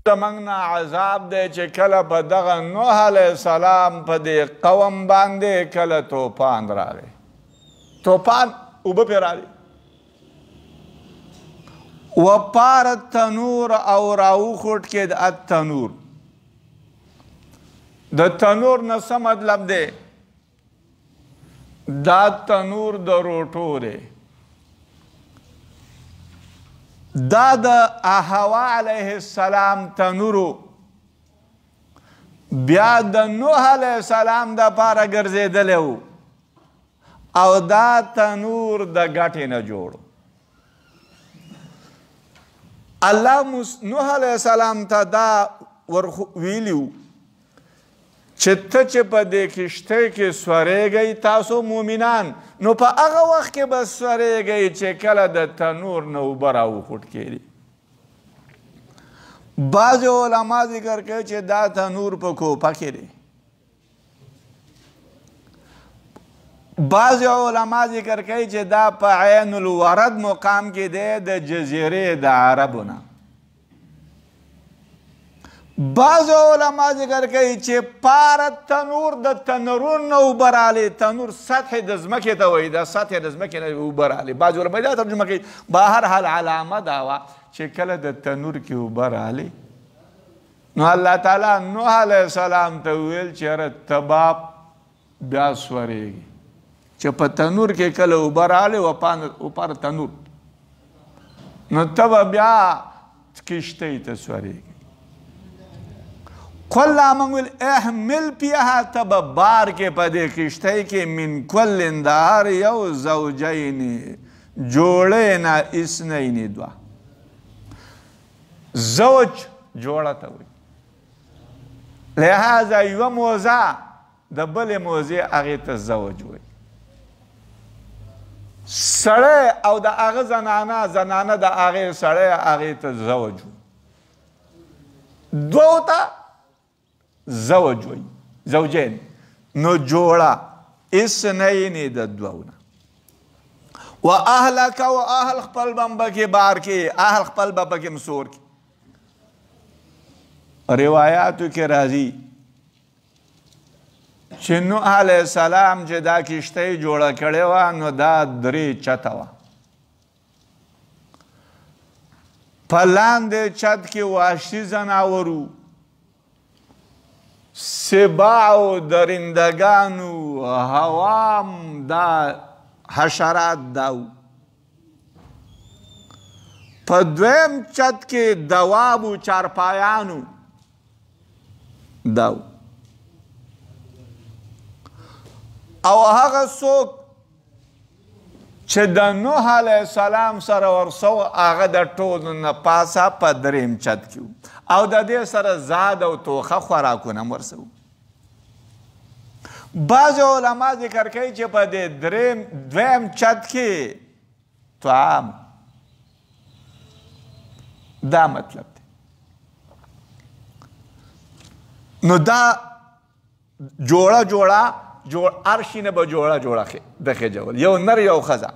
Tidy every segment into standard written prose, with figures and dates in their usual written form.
زمونږ نه عذاب دی چې کله په دغه نوح علیه السلام په دې قوم باندې کله طوفان راغی طوفان اوبه پرې راغلې وپار تنور او راوخوټ کې د التنور د تنور نه څه مطلب دی دا تنور د روټو دی دا د حوا علیه السلام تنورو بیا د نوح علیه السلام د پاره ګرځېدلی و او دا تنور د ګټې نه جوړ الله نوح علیه السلام ته دا ویلي و چې ته چې په دې کښتۍ کې سورېږئ تاسو مومنان نو په هغه وخت کې به سورېږئ چې کله د تنور نه اوبه راوخوټ کېدي بعضې علما ذکر کوي چې دا تنور په کوپه کې دی بعضې علما ذکر کوي چې دا په عین الورد مقام کې دی د جزیرې د عربو نه بعض علما ذکر کوي چې پاره تنور د تنورون نه اوبه راغلې تنور سطح د ځمکې ته وایي دا سطح د ځمکې نه اوبه راغلې بعض علما دا ترجمه کوي به هر حال علامه دا وه چې کله د تنور کې اوبه راغلې نو الله تعالی نوح علیه السلام ته وویل چې یاره ته به بیا سورېږي چې په تنور کې کله اوبه راغلې وپاره تنور نو ته به بیا کښتۍ ته سورېږي قل موږ ویل احمل فیها ته به بار کې په دې کښتۍ کې من کل د هر یو زوجین جوړې نه اثنین دوه زوج جوړه ته وایي لہذا یوه موزه د بلې موزې هغې ته زوج وایي سړی او د هغه زنانه د هغې سړی هغې ته زوج وایي دوو ته زوج وی زوجین نو جوړه اثنین د دوو نه و اهلک و اهل خپل به پکې بار کې اهل خپل به پکې مسور کې روایاتو کې راځي چې نوح علیه السلام چې دا کښتۍ جوړه کړې وه نو دا 3 چته وه په لاندې چت کې وحشي ځناورو سباع و درندگانو هوام دا حشرات داو په دویم چت کې دواب و چارپایانو داو او هغه څوک چې د نوح علیه السلام سره ورسو هغه د ټولو نه پاسه په 3 چت کې او د دې سره زاد او توخه خوراکونه هم ورسه بعضې علما ذکر کوي چې په دې دویم چت کې طعام دا مطلب دی نو دا جوړه هر شي نه به جوړه د خجول یو نر یو ښځه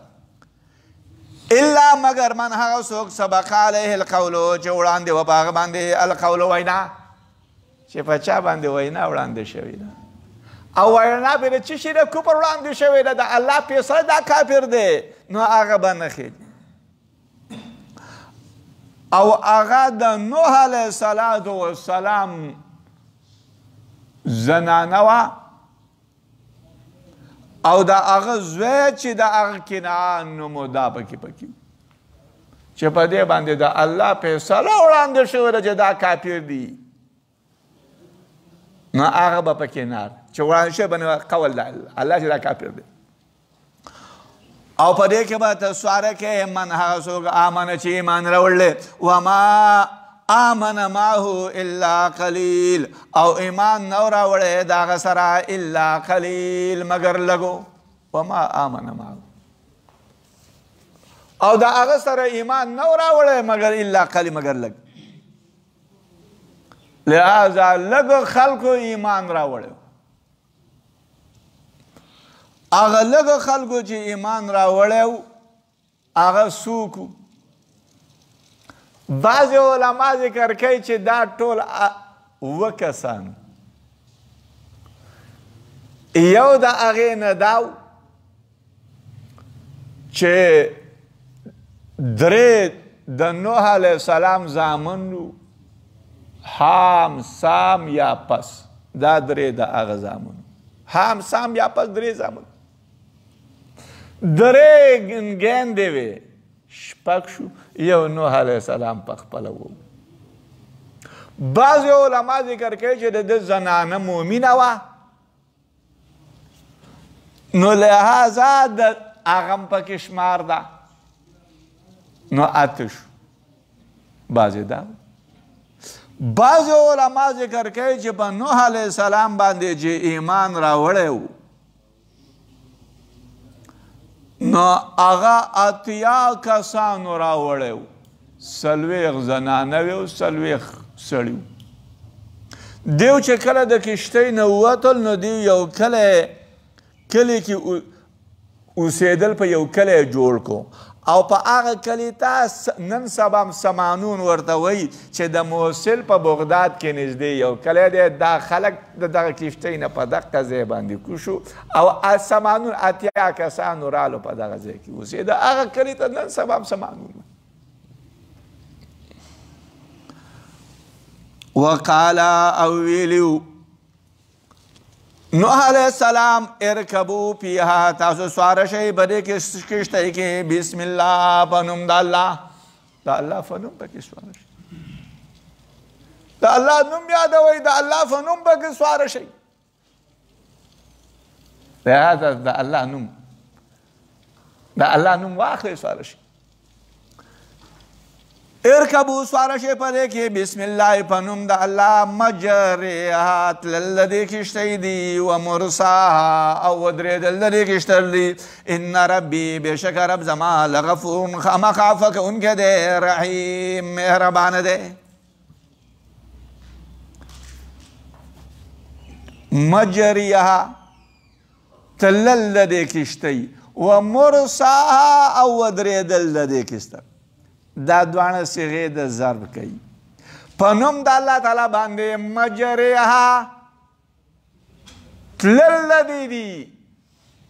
الا مگر من هغه څوک سبق علیه القول چې وړاندې و په هغه باندې القول وینا چې په چا باندې وینا وړاندې شوې ده او وینا پرې څه شي د کفر وړاندې شوې ده د الله فیصله دا کافر دی نو هغه به نه خېږي او هغه د نوح علیه السلام زنانه وه او د هغه زوی چې د هغه کنعان نومو دا پکې چې په دې باندې د الله فیصله وړاندې شوې ده چې دا کافر دي نو هغه به پکې نار چې وړاندې شوی باندې قول د الله چې دا کافر دی او په دې کې به تسواره کې من هغه څوک آمنه چې ایمان راوړلی وما آمن معه الا قلیل او ایمان نو راوړی د هغه سره الا قلیل مگر لږو وما آمن معه او د هغه سره ایمان نو راوړی مگر الا قلیل مگر لږ لہذا لږ خلکو ایمان راوړی هغه لږ خلکو چې ایمان راوړی هغه څوک بعضې علما ذکر کوي چې دا ټول اوه کسان یو د هغې نه دا و چې درې د نوح علیه السلام زامن وو، حام، سام، یاپس. دا درې د هغه زامن، حام، سام، یاپس، درې زامن. درې ګیندې وې، شپږ شو، یو نوح علیه السلام په خپله و. بعضې علما ذکر کوي چې د ده زنانه مؤمنه وه، نو لحاظه د هغه هم پکې شمار ده، نو اته شو. بعضې دا بعضې علما ذکر کوي چې په نوح علیه السلام باندې چې ایمان راوړی و، نو هغه اتیا کسانو راوړی و، 40 زنانه وې او 40 سړي وو. دیو چې کله د کشتۍ نه ووتل، نو دیو یو کلی کې اوسېدل، په یو کلی جوړ کو، او په هغه کلي ته نن سبا هم سمانون ورته وایي چې د موصل په بغداد کې نږدې یو کلی دی. دا خلک د دغه کشتۍ نه په دغه ځای باندې کوز شو، او سمانون اتیا کسانو رالو په دغه ځای کې اوسېده. هغه کلي ته نن سبا هم سمانون. وقالا او ویلیو نوح علیہ السلام ارکبو پیها، تاسو سوار شئ په دې کشتۍ کې، بسم الله، په نوم د الله. د الله په نوم پکې سوار شئ، د الله نوم یادوئ، د الله په نوم پکې سوار شئ. لہذا د الله نوم واخلئ، سوار شئ. ارکبو سوار شئ په دې کې، بسم الله، په نوم د الله، مجریها، تلل د دې کشتۍ دي، و مرساها، او ودرېدل د دې کشتۍ دي. ان ربي، بېشکه رب زما، لغفور، خامخا عفو کوونکی دی، رحیم، مهربانه دی. مجریها، تلل د دې کشتۍ، و مرساها، او ودرېدل د دې کشتۍ. دا دوانه صیغې د ضرب کوي. په نوم د الله تعالی باندې، مجریها، تلل د دې دي،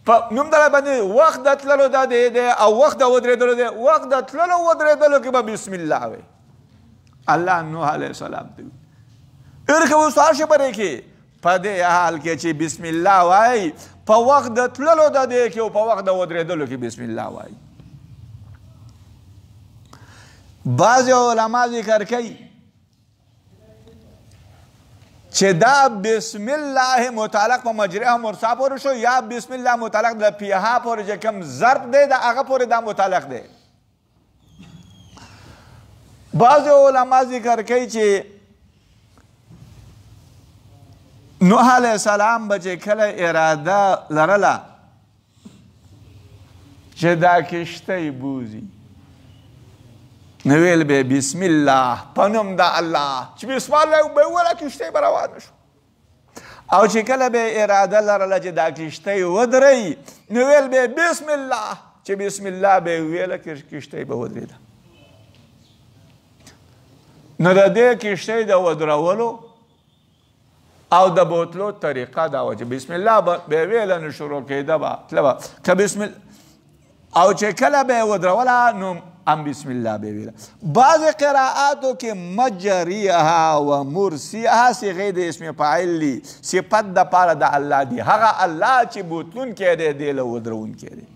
په نوم د الله باندې وخت د تللو د دې دی، او وخت د ودرېدلو دی. وخت د تللو ودرېدلو کې به بسم الله وایي. الله نوح علیه السلام ته ارکبو سوار شئ په دې کې، په دې حال کې چې بسم الله وایي، په وخت د تللو د دې کې او په وخت د ودرېدلو کې بسم الله وایي. بعض علما ذکر کوي چې دا بسم الله متعلق په مجریها مرسا پورې شو، یا بسم الله متعلق د پیها پورې چې کوم ضرب دی د هغه پورې دا متعلق دی. بعض علما ذکر کوي چې نوح علیه السلام به چې کله اراده لرله چې دا کشتۍ بوځي، نو ویل به بسم الله، په نوم د الله، چې بسم الله به وویله کشتۍ به روانه شو. او چې کله به اراده لرله چې دا کشتۍ ودرئ، نو ویل به بسم الله، چې بسم الله به ویله کشتۍ به ودرېده. نو د دې کشتۍ د ودرولو او د بوتلو طریقه دا وه چې بسم الله به ویله، نو شروع کېده به تله به که بسم الله، او چې کله به یې ودروله نو ام بسم الله به ویله. بعض قرائاتو کې مجریها و مرسیها صیغې د اسم فاعل دي، صفت د پاره د الله دی، هغه الله چې بوتلونکی دی، دی له ودرونکی دی.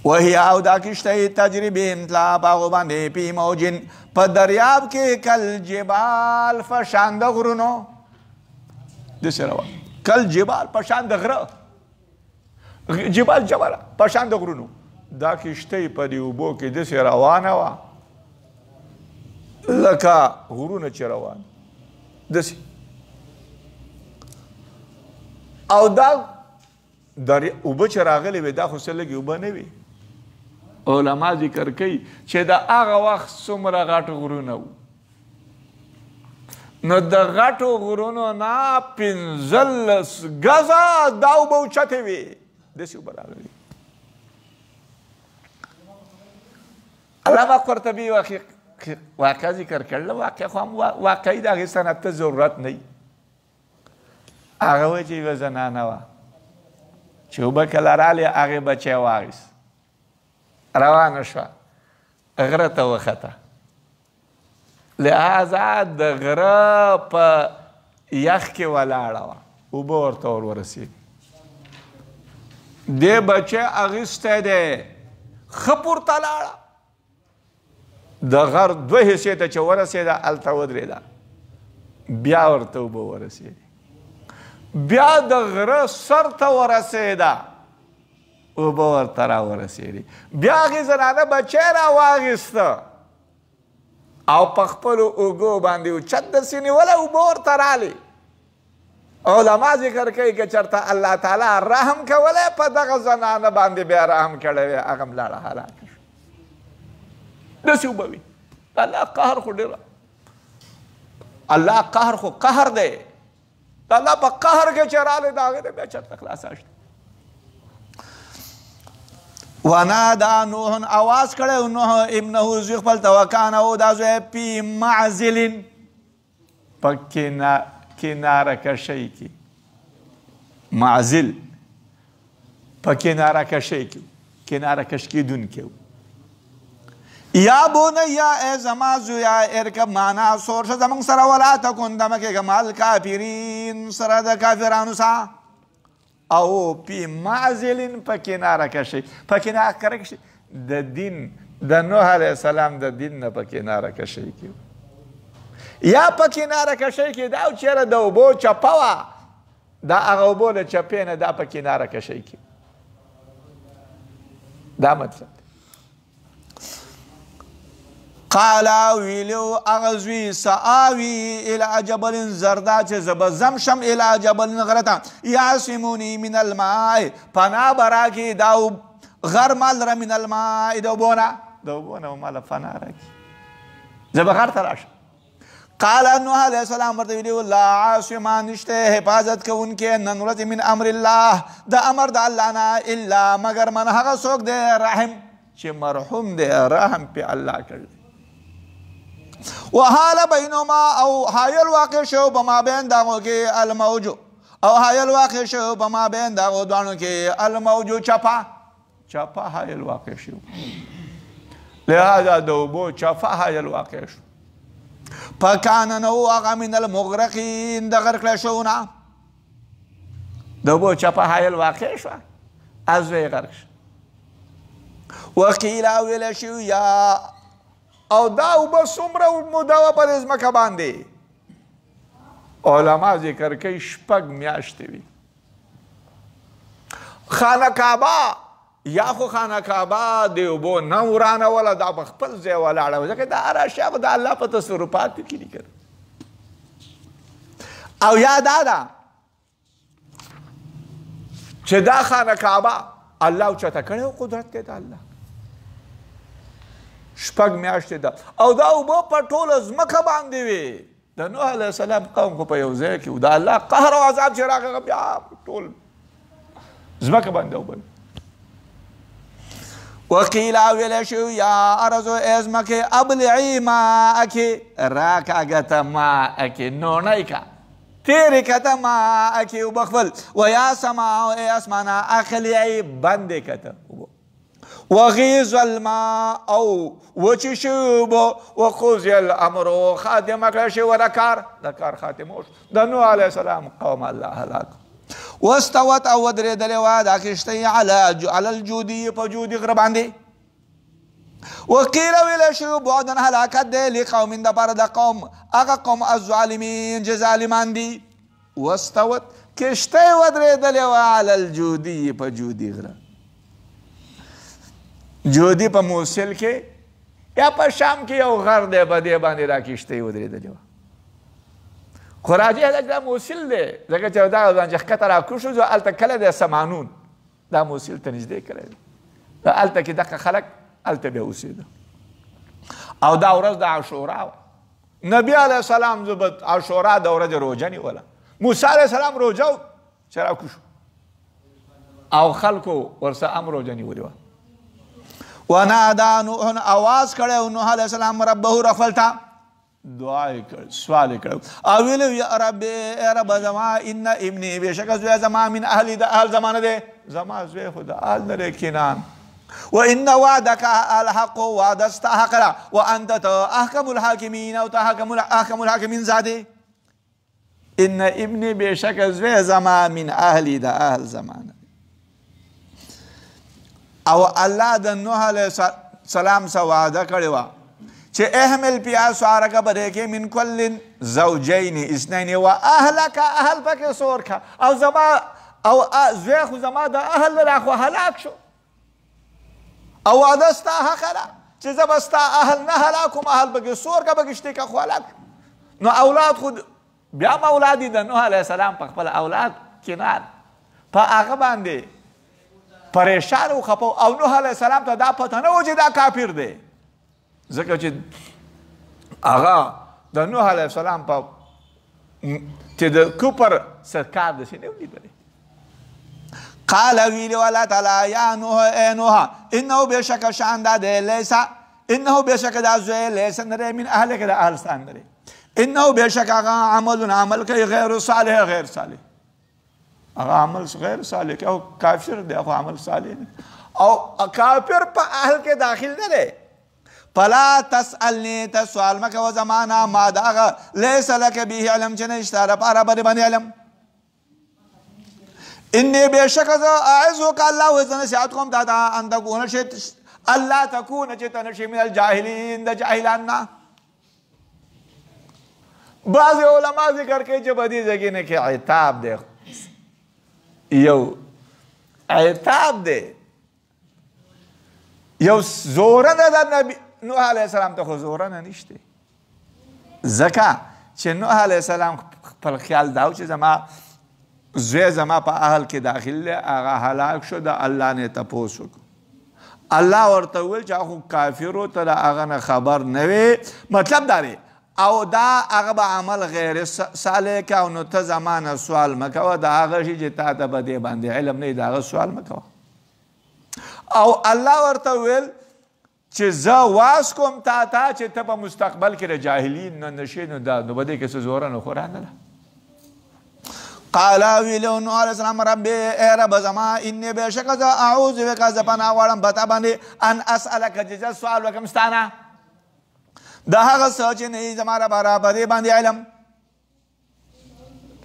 وهي او دا کشتۍ تجري بهم، تلا په هغو باندې، فی موجن، په دریاب کې، کل جبال، په شان د غرونو، داسې روان، کل جبال، په شان د غره، جبال جبل، په شان د غرونو. دا کشتۍ په دې اوبو کې داسې روانه وه لکه غرونه چې روان داسې. او دا اوبه چې راغلې وې، دا خو څه لږې اوبه نه وې. علما ذکر کوي چې د هغه وخت څومره غټ غرونه وو، نو د غټو غرونو نه 15 ګزه دا اوبه اوچتې وې، داسې اوبه راغلې. علامه قرطبي واقع ذکر کړله واقع خو هم واقعي د هغې سند ته ضرورت نه وي هغه وایي چې یوه زنانه وه چې اوبه کله رالې هغې بچی واخیست روانه شوه غره ته وخته لهذا د غره په یخ کې ولاړه وه اوبه ورته ورسېدې دې بچی اخیستی دی ښه پورته لاړه د غر دوه حصې ته چې ورسېده هلته ودرېده بیا ورته اوبه ورسېدې بیا د غره سر ته ورسېده اوبه ورته راورسېدې بیا هغې زنانه بچی راواخیسته او په خپلو اوږو باندې اوچت داسې نیوله اوبه ورته رالې علما ذکر کوي که چېرته الله تعالی رحم کولی په دغه زنانه باندې بیا رحم کړی وی هغه هم لاړه هلاکه شو داسې اوبه وي الله قهر خو ډېره الله قهر خو قهر دی د الله په قهر کې چې رالی د هغې نه بیا چېرته خلاصه شته ونادا نوح آواز کړی نوح ابنه زوی خپل ته وکانه او دا زوی پی معزل په کناره کشۍ کې معزل په کناره کشۍ کې کناره کش کېدونکی و یا بونیا ای زما زویا ارکب معنا سور شه زموږ سره ولا تکن د مکېږه مال کافرین سره د کافرانو سره او پی معزلین په کناره کشۍ په کناره کشۍ د دین د نوح علیه السلام د دین نه په کناره کشۍ کې یا په کناره کشۍ کې دا چېرې د اوبو چپه وه دا هغه اوبو له چپې نه دا په کناره کشۍ کې دا مطلب قالا ویلو هغه زوی سآوي الی جبل زردا چې زه به ځم شم الی جبل غره ته یعصموني من الماء پناه به راکړي دا غر ما لره من الماء د اوبو نه به ماله پناه راکړي زه به غر ته راشم قال نوح علیه السلام ورته ویلي لا عاصم نشته حفاظت کوونکی نن ورځې من امر الله د امر د الله نه الا مگر من هغه څوک دی رحم چې مرحوم دی رحم پې الله کړی وحال بینهما او حایل واقع شو بما بین دغو کې الموجو او حایل واقع شو بما بین دغو دوانو کې الموجو چپه حایل واقع شو لہذا د اوبو چپه حایل واقع شو فکان نو هغه من المغرقین د غرق کړی شوونه د اوبو چپه حایل واقع شوه ازوی غرق شو وقیل ویلی شو یا او دا اوبه څومره موده وه په دې ځمکه باندې علما ذکر کوي 6 میاشتې وي خانه کعبه یا خو خانه کعبه د اوبو نه ورانوله دا په خپل ځای ولاړه وه ځکه دا هر اشیا به د الله په تصرفاتو کې دي که او یا دا ده چې دا خانه کعبه الله اوچته کړې او قدرت دی د الله 6 میاشتې ده او دا اوبه په ټوله ځمکه باندې وي د نوح علیه السلام قوم خو په یو ځای کې و د الله قهر او عذاب چې راغی بیا ټول ځمکه باندې اوبه وقیل ویلی شو یا ارضو ای ځمکې ابلعي ماءکې راکاږه ماءکې نوڼی که تیرې که ته ماءکې اوبه خپل و یا سماو ای اسمانه اخلعي بندې که ته وغیظ الماء او وچې شوي اوبه وقضي الامر خاتمه کړی شوه د کار خاتمه وشو د نوح علیه السلام قوم الله هلاک واستوت او ودرېدلې وه دا کښتۍ علی الجودي په جودي غره باندې وقیل ویلی شوي بعدن هلاکت دی لقوم دپاره د قوم هغه قوم الظالمین چې ظالمان دي واستوت کښتۍ ودرېدلې وه علی الجودي په جودي غره جودي په موصل کې یا په شام کې یو غر دی په دې باندې دا کښتۍ ودرېدلې وه خو راجع لږ دا موصل دی ځکه چې دا باندې ښکته راکوز شو هلته کلی دی سمانون دا موصل ته نږدې کلی دی هلته کې دغه خلک هلته بیا اوسېده او دا ورځ د عاشورا وه نبي علیه السلام زه به عاشورا د ورځې روژه نیوله موسی علیه السلام روژه و چې راکوز شو او خلکو ورسره هم روژه نیولې وه ونادا نوح آواز کړو نوح علیہ السلام ربه رب ته دعا یې کړ سوال یې کړو او ویلو یا رب ای رب زما ان ابني بېشکه زوی زما من اهل د اهل زمانه دی زما زوی خو د اهل نه دی کنان وان وعدك الحق وعده ستا حق ده وانت احکم الحاکمین او ته احکم الحاکمین ذاته ان ابني بېشکه زوی زما من اهل د اهل زمانه او الله د نوح علیه السلام سره وعده کړې وه چې احمل فيها سوارک بده کې من کل زوجین اثنین و اهلک اهل پکې سور کا او زما او زوی خو زما د اهل را خو هلاک شو او وعده ستا حق ده چې زه به ستا اهل نه هلاکوم اهل پکې سور کا پکې شتې کا خو هلاک نو اولاد خو بیا هم اولاد دي د نوح علیه السلام په خپل اولاد کنان په هغه باندې پریشان و خپو او نوح علیه السلام ته دا پته نه و چې دا کافر دی ځکه چې هغه د نوح علیه السلام په چې د کفر څه کار داسې نه و لیدلی قال ویلي الله تعالی یا نوح ای نوح انه بېشکه شان دا دی لیسه انه بېشکه دا زوی لیسه نه دی من اهلک د اهل ستا نه دی انه بېشکه هغه عمل کوي غیر صالح غیر صالح هغه عمل غیر صالح کوي او کافر دی خو عمل صالح دی او کافر په اهل کې داخل نه دی فلا تسألني تسوال مکه و زمانه ما داغه لیس لک به علم چې نشته لپاره باندې علم انی بېشکه زه اعظک الله و زه نصیحت کوم تا ته ان تکونه شي الله تکونه چې ته نشي من الجاهلین د جاهلان نه بعض علما ذکر کوي چې په دې ځای کې نه کې عتاب دی یو عتاب دی یو زورنه د نبی نوح علیه السلام ته خو زورنه نشته ځکه چې نوح علیه السلام خپل خیال دا و چې زما زوی زما په اهل کې داخل دی هغه هلاک شو د الله نه تپوس وکړو الله ورته وویل چې خو کافرو ته د هغه نه خبر نه وي مطلب دا دی او دا هغه به عمل غیر صالح که او نو ته زما نه سوال مه کوه د هغه شي چې تا ته به دې باندې علم نه وي د هغه سوال مه کوه او الله ورته وویل چې زه واس کوم تا ته چې ته په مستقبل کې د جاهلین نه نشې نو به دې کې څه زوره نه خورا نه ده قال ویلو نوح علیه السلام رب ای رب زما انی بېشکه زه اعوذ بک زه پناه غواړم په تا باندې ان اسألک چې زه سوال وکړم ستا نه د هغه څه چې نه وي زما لپاره په دې باندې علم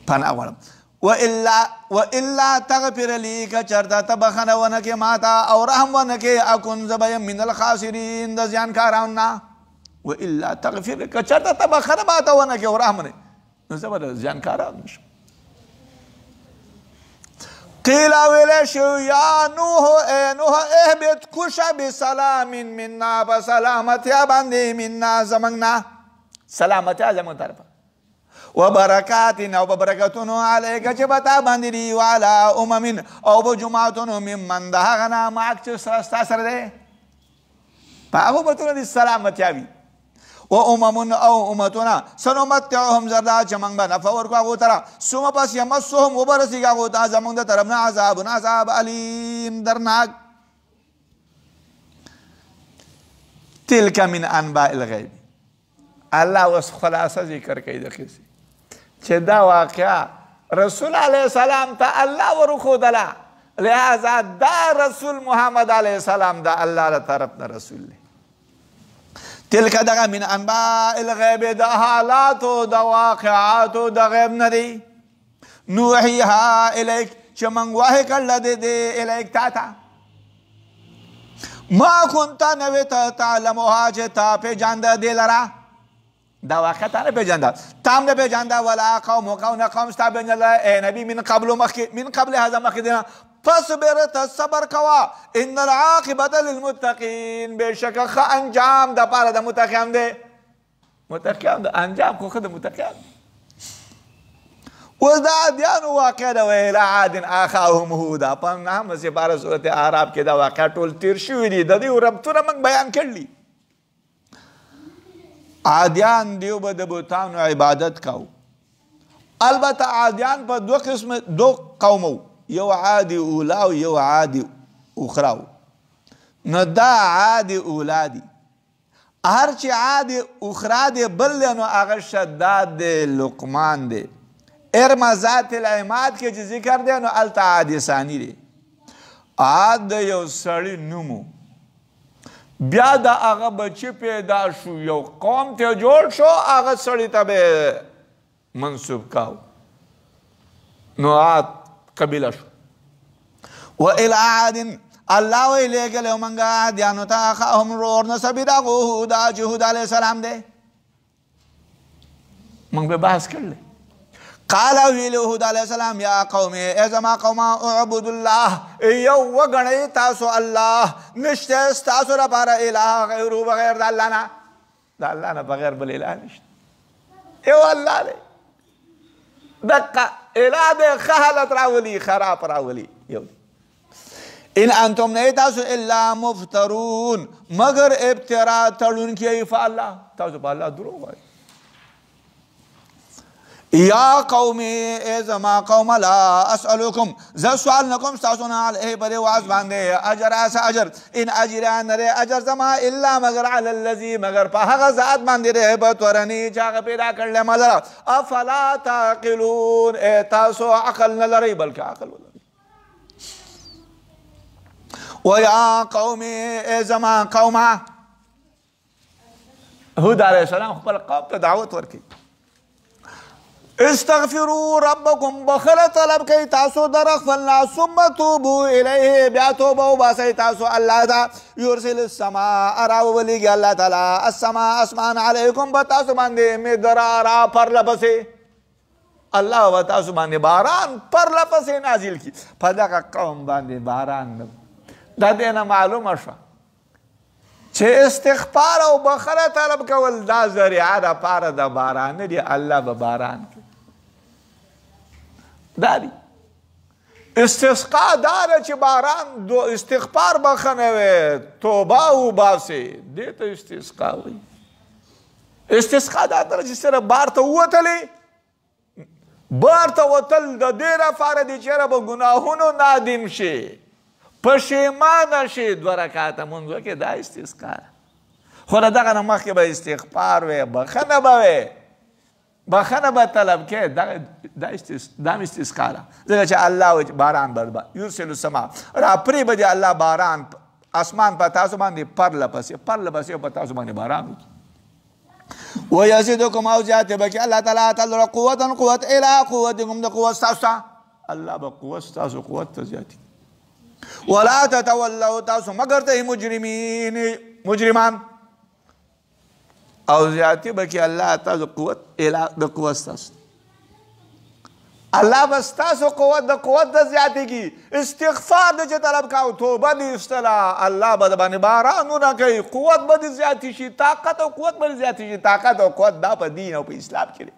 پناه غواړم والا تغفر لي که چرته ته بخښنه ونه کړې ما ته او رحم ونه کړې اکن زه به یم من الخاسرین د زیانکارانو نه والا تغفر که چرته ته بخښنه ما ته ونه کړې او رحم ونه نو زه به د زیانکارانو شم قیل ویلی شو یا نوح ای نوح اهبط کوشه بسلام منا په سلامتیا باندې منا زموږ نه سلامتیا زموږ طرفه و برکاتن او په برکتونو علیکه چې په تا باندې دي وعلی امم او په جماعتونو ممن د هغه نه معک چې ستا سره دی په هغو امتونو دي سلامتیا وي و امم او امتونه سنمتعهم زردا چې موږ به نفع ورکړو هغو ته ثم پس یمسهم وبرسېږي هغو ته زموږ د طرف نه عذاب علیم درناک تلک من انباء الغیب الله اوس خلاصه ذکر کوي د قصې چې دا واقعه رسول علیه السلام ته الله ورښودله لہذا دا رسول محمد علیه السلام د الله له طرف نه رسول دی تلک دغه من انباء الغیب د حالاتو د واقعاتو د غیب نه دی نوحیها الیک چې موږ وحی کړله دې الیک تا ته ما كنت نوې ته تعلمها چې تا پېژانده دې لره دا واقع تا نه پېژانده تا هم نه پېژانده ولا قومک او نه قوم ستا پېژندله ای نبي من قبل هذا مخکې دې نه فاصبر ته صبر کوه ان العاقبة للمتقین بېشکه ښه انجام د پاره د متقیان دی متقیان د انجام خو ښه د متقیان اوس د عادیانو واقع ده ویل عاد اخاهم هودا په نهمه سپاره صورت اعراف کې دا واقع ټول تیر شوي دي د دې ربطونه موږ بیان کړلي عادیان دیو به د بوتانو عبادت کوو البته عادیان په دو قومو یو عادي اولا او یو عادي اخرا نو دا عاد اولا دی. هر چې عاد اخرا دی بل دی نو هغه شداد دی لقمان دی. ارم ذات العماد کې چې ذکر دی نو هلته عاد ثانی دی. عاد د یو سړي نومو، بیا د هغه بچی پیدا شو، یو قوم ته جوړ شو، هغه سړي ته به منصوب کاو، نو عاد قبیله شو. و الی عاد الله وی لېږلی موږ عادیانو ته اخاهم ورور نسبي د هغو هود چې هود علیه السلام دی. موږ به بحث کړلی. قال ویلی هود علیه السلام یا قوم ای زما قومه اعبدوا الله، یو وګڼئ تاسو الله، نشته ستاسو لپاره اله غیرو بغیر د الله نه. د الله نه بغیر بل اله نشته، یو الله دی. دقه اله دی ښه حالت راولي خراب راولي یو دی. ان انتم نه تاسو الا مفترون، مگر ابترا تړونکي په الله، تاسو په الله دروغ وایئ. یا قوم ای زما قوم لا اسألکم، زه سوال نه کوم ستاسو نه علیه په دې وعظ باندې اجر څه اجر، ان اجر نه دی اجر زما الا مگر علی الذي، مگر په هغه ذات باندې دی بطورني چې هغه پیدا کړلی ما لره. افلا تعقلون، تاسو عقل نه لرئ بلکې عقل ولرئ. ویا قوم ای زما قومه، هود علیه السلام خپل قوم ته دعوت ورکوي. استغفروا ربکم، بخښنه طلب کوي تاسو د خپل نه، ثم توبو الیه، بیا توبه وباسئ تاسو الله ته. یرسل السماء، راولیږي الله تعالی السماء اسمان علیکم په تاسو باندې مدرارا پرله پسې. الله به تاسو باندې باران پرله پسې نازل کړي. په دغه قوم باندې باران نه. دا دې نه معلومه شوه چې استغفار او بخښنه طلب کول دا ذریعه ده پاره د باران نه دي، الله به باران کوي. دا دی استسقا دا ده چې باران دو استغفار بخښنه وی، توبه وباسې، دې ته استسقا وایي. استسقا دا ده چې صرف بار ته ووتلې، بار ته وتل د دې لپاره دي چې به ګناهونو نادم شي، پښیمانه شي، 2 رکعاته مونځ وکړي، دا استسقا. خو له دغه نه مخکې به استغفار وی، بخښنه به وی، بخښنه به طلب کوې، دا هم استسقا ده. ځکه چې الله وایي باران به یرسل السما، راپرې به دې الله باران اسمان په تاسو باندې پرله پسې په تاسو باندې باران وکړي. ویزیدکم، او زیاتې به کړي الله تعالی تعالی قوت الی قوتکم، د قوت ستاسو ته. الله به قوت ستاسو قوت ته زیاتي. ولا تتولوا، تاسو مگر ته مجرمان، او زیاتی به کې الله تاسو قوت د قوت ستاسو. الله به ستاسو قوت د قوت ته زیاتی کی. استغفار د چې طلب کاو، توبه دې ایستله، الله به د باندې بارانونه کوي، قوت به دې زیاتی شي، طاقت او قوت به دې زیاتی شي. طاقت او قوت دا په دین او په اسلام کې دی،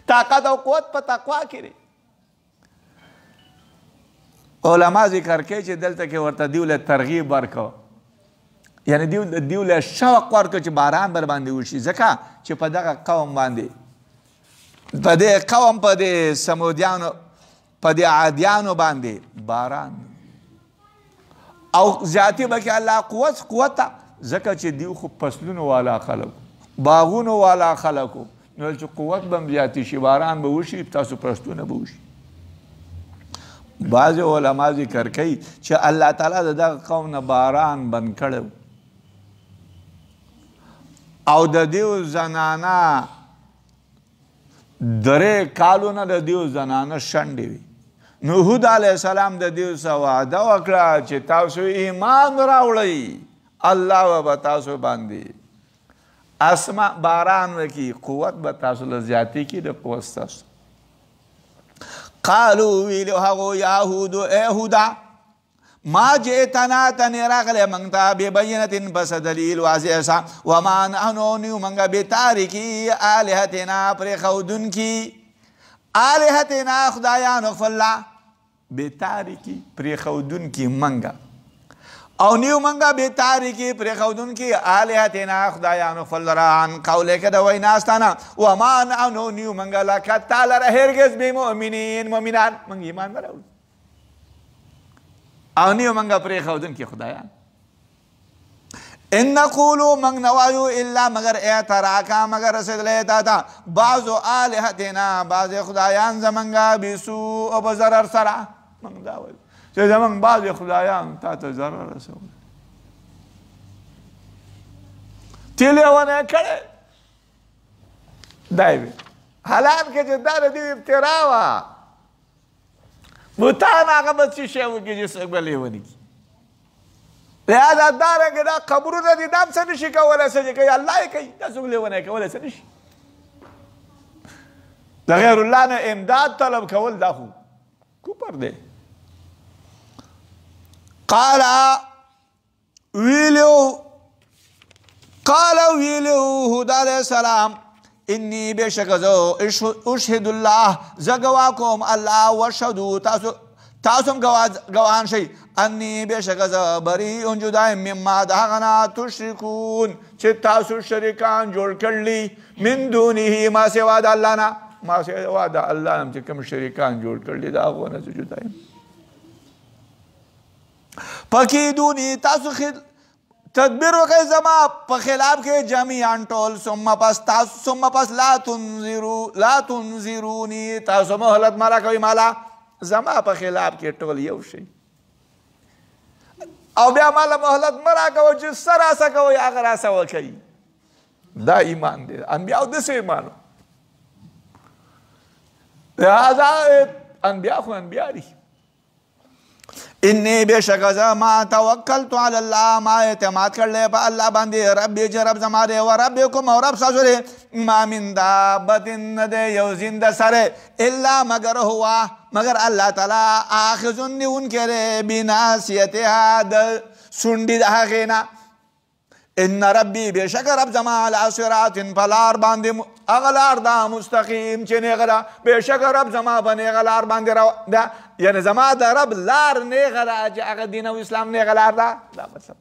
طاقت او قوت په تقوا کې دی. علما ذکر کوي چې دلته کې ورته دیوله ترغیب ورکو، یعنی دیوله شوق ورکو چې باران بر باندې وشي، ځکه چې په دغه قوم باندې، په دې قوم، په دې سمودیانو، په دې عادیانو باندې باران او زیاتی به کې الله قوت ته، ځکه چې دیو خو فصلونو والا خلکو، باغونو والا خلکو، نو چې قوت به هم زیاتی شي، باران به وشي، تاسو پرستونه به وشي. بعض علما ذکر کوي چې الله تعالی د دغه قوم نه باران بند کړی او د دیو زنانه 3 کالونه د دیو زنانه شنډې وي. نو هود علیه السلام د دیو سره وعده وکړه چې تاسو ایمان راوړئ، الله به تاسو باندې اسمان باران وکړي، قوت به تاسو له زیاتې کړي د قوت ستاسو. قالو ویلو هغو یا هودو، ای هودا، ما جئتنا تنی راغلی منگ تا ببینتن پس دلیل واضح سا، وما نحنو نیو منگا بتارکی آلہتنا پر خودن کی، آلہتنا خدایان اغفر اللہ، بتارکی پر خودن کی منگا، او نیو منگا بتارکی پر خودن کی آلہتنا خدایان اغفر لران قولے کده ویناستانا، وما نحنو نیو منگا لکتا لرهرگز بی مؤمنان منگ ایمان نراؤ، او نیو منگا پری خودن کی خدایان. ان نقولو منگ نوایو الا مگر اعتراکا مگر رسیدلی تا بعضو آلهتنا بعض خدایان زمنگا بیسو او بزرر سرا منگ داویل چه زمنگ بعض خدایان تا تا ضرر رسول تیلی ونه کڑے دائیوی حالان که چه دار دیو ابتراوا بوتان آقا بس چی شیوه کی جس اقبلی ونی کی لہذا دارنگی دا قبرو دا دی دام سنشی کا ولا سجی کئی اللہ کئی دا سگلے ونی کا ولا سنشی دا غیر اللہ نے امداد طلب کول دا خو کوپر دے قالا ویلیو حود علیہ السلام انی بے شک زو اشہد اللہ زگواکم اللہ وشہدو تاسم گواہان شئی انی بے شک زو بری انجدائم مما داغنا تشرکون چھ تاسو شرکان جوڑ کر لی من دونی ہی ما سوا دا اللہ نا ما سوا دا اللہ نا چھ کم شرکان جوڑ کر لی داغونا سجدائم پکی دونی تاسو تدبیر وقت زما پا خلاف کے جمعیان ٹول ثم پس لا تنظرونی تاسو محلت مالا کوئی مالا زما پا خلاف کے ٹول یو شئی او بیا مالا محلت مرا کو جس سر آسا کو یا اگر آسا وکی دا ایمان دے انبیاء دس ایمانو لہذا انبیاء خو انبیاء ری انی بے شک ما توکلتو علی اللہ ما اعتماد کر لے پا اللہ باندے ربی جے رب زمارے و ربکم و رب ساسورے ما من دابتن دے یو زندہ سرے اللہ مگر ہوا مگر اللہ تعالیٰ آخذن ان کے رے بناسیتہا سنڈی دا غینا ان ربی بے شک رب زما علی صراط پلار باندے اغلار دا مستقیم چنے غلا بے شک رب زما بنے غلار باندے دا یعنی زما دا رب لار نے غلا جا اگر دین و اسلام نے غلار دا مطلب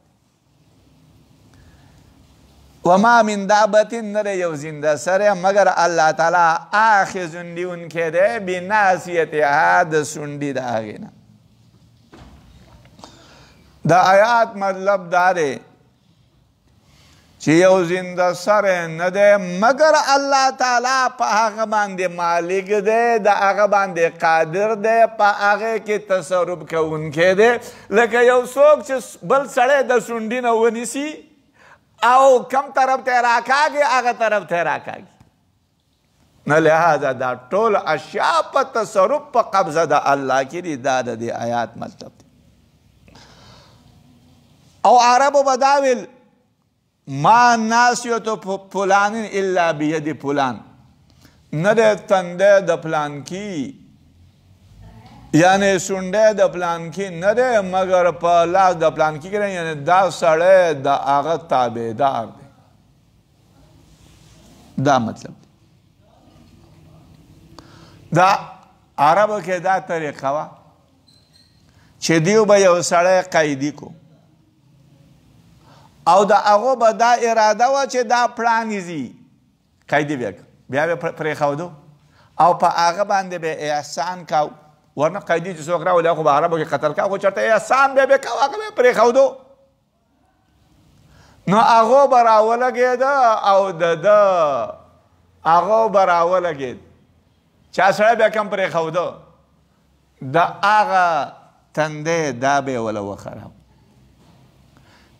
وما من دابتن نرے یو زندہ سرے مگر اللہ تعالیٰ آخذن دی ان کے دے بناسیتہا دا سنڈی دا غینا دا آیات مطلب دارے چی یو زندہ سر ندے مگر اللہ تعالیٰ پا آغا باندے مالک دے دا آغا باندے قادر دے پا آغا کی تصرف کون کے دے لیکن یو سوک چی بل سڑے دا سنڈی نوانی سی او کم طرف تیراکا گی آغا طرف تیراکا گی نہ لہذا دا ٹول اشیاء پا تصرف پا قبضہ دا اللہ کی دی دا دی آیات مطلب دی او عرب بداول ما ناسیتو پلان الا بید پلان ندے تندے دا پلان کی یعنی سنڈے دا پلان کی ندے مگر پلاس دا پلان کی کریں یعنی دا سڑے دا آغا تابعدار دے دا مطلب دا عرب کے دا طریقہ وا چھ دیو با یو سڑے قیدی کو او دا اغو با دا اراده و چه دا پلانیزی قیدی بیک بیا بیا پریخو دو او پا آغا بانده به احسان کاو ورنه قیدی چه سوک راو لیا خوب عربو که قتل کاو چرته احسان بیا بیا کاو آغا بیا پریخو دو نو اغو براو لگه دا او دا اغو براو لگه چه سره بیا کم پریخو دو دا آغا تنده دا بیا ولا وخراو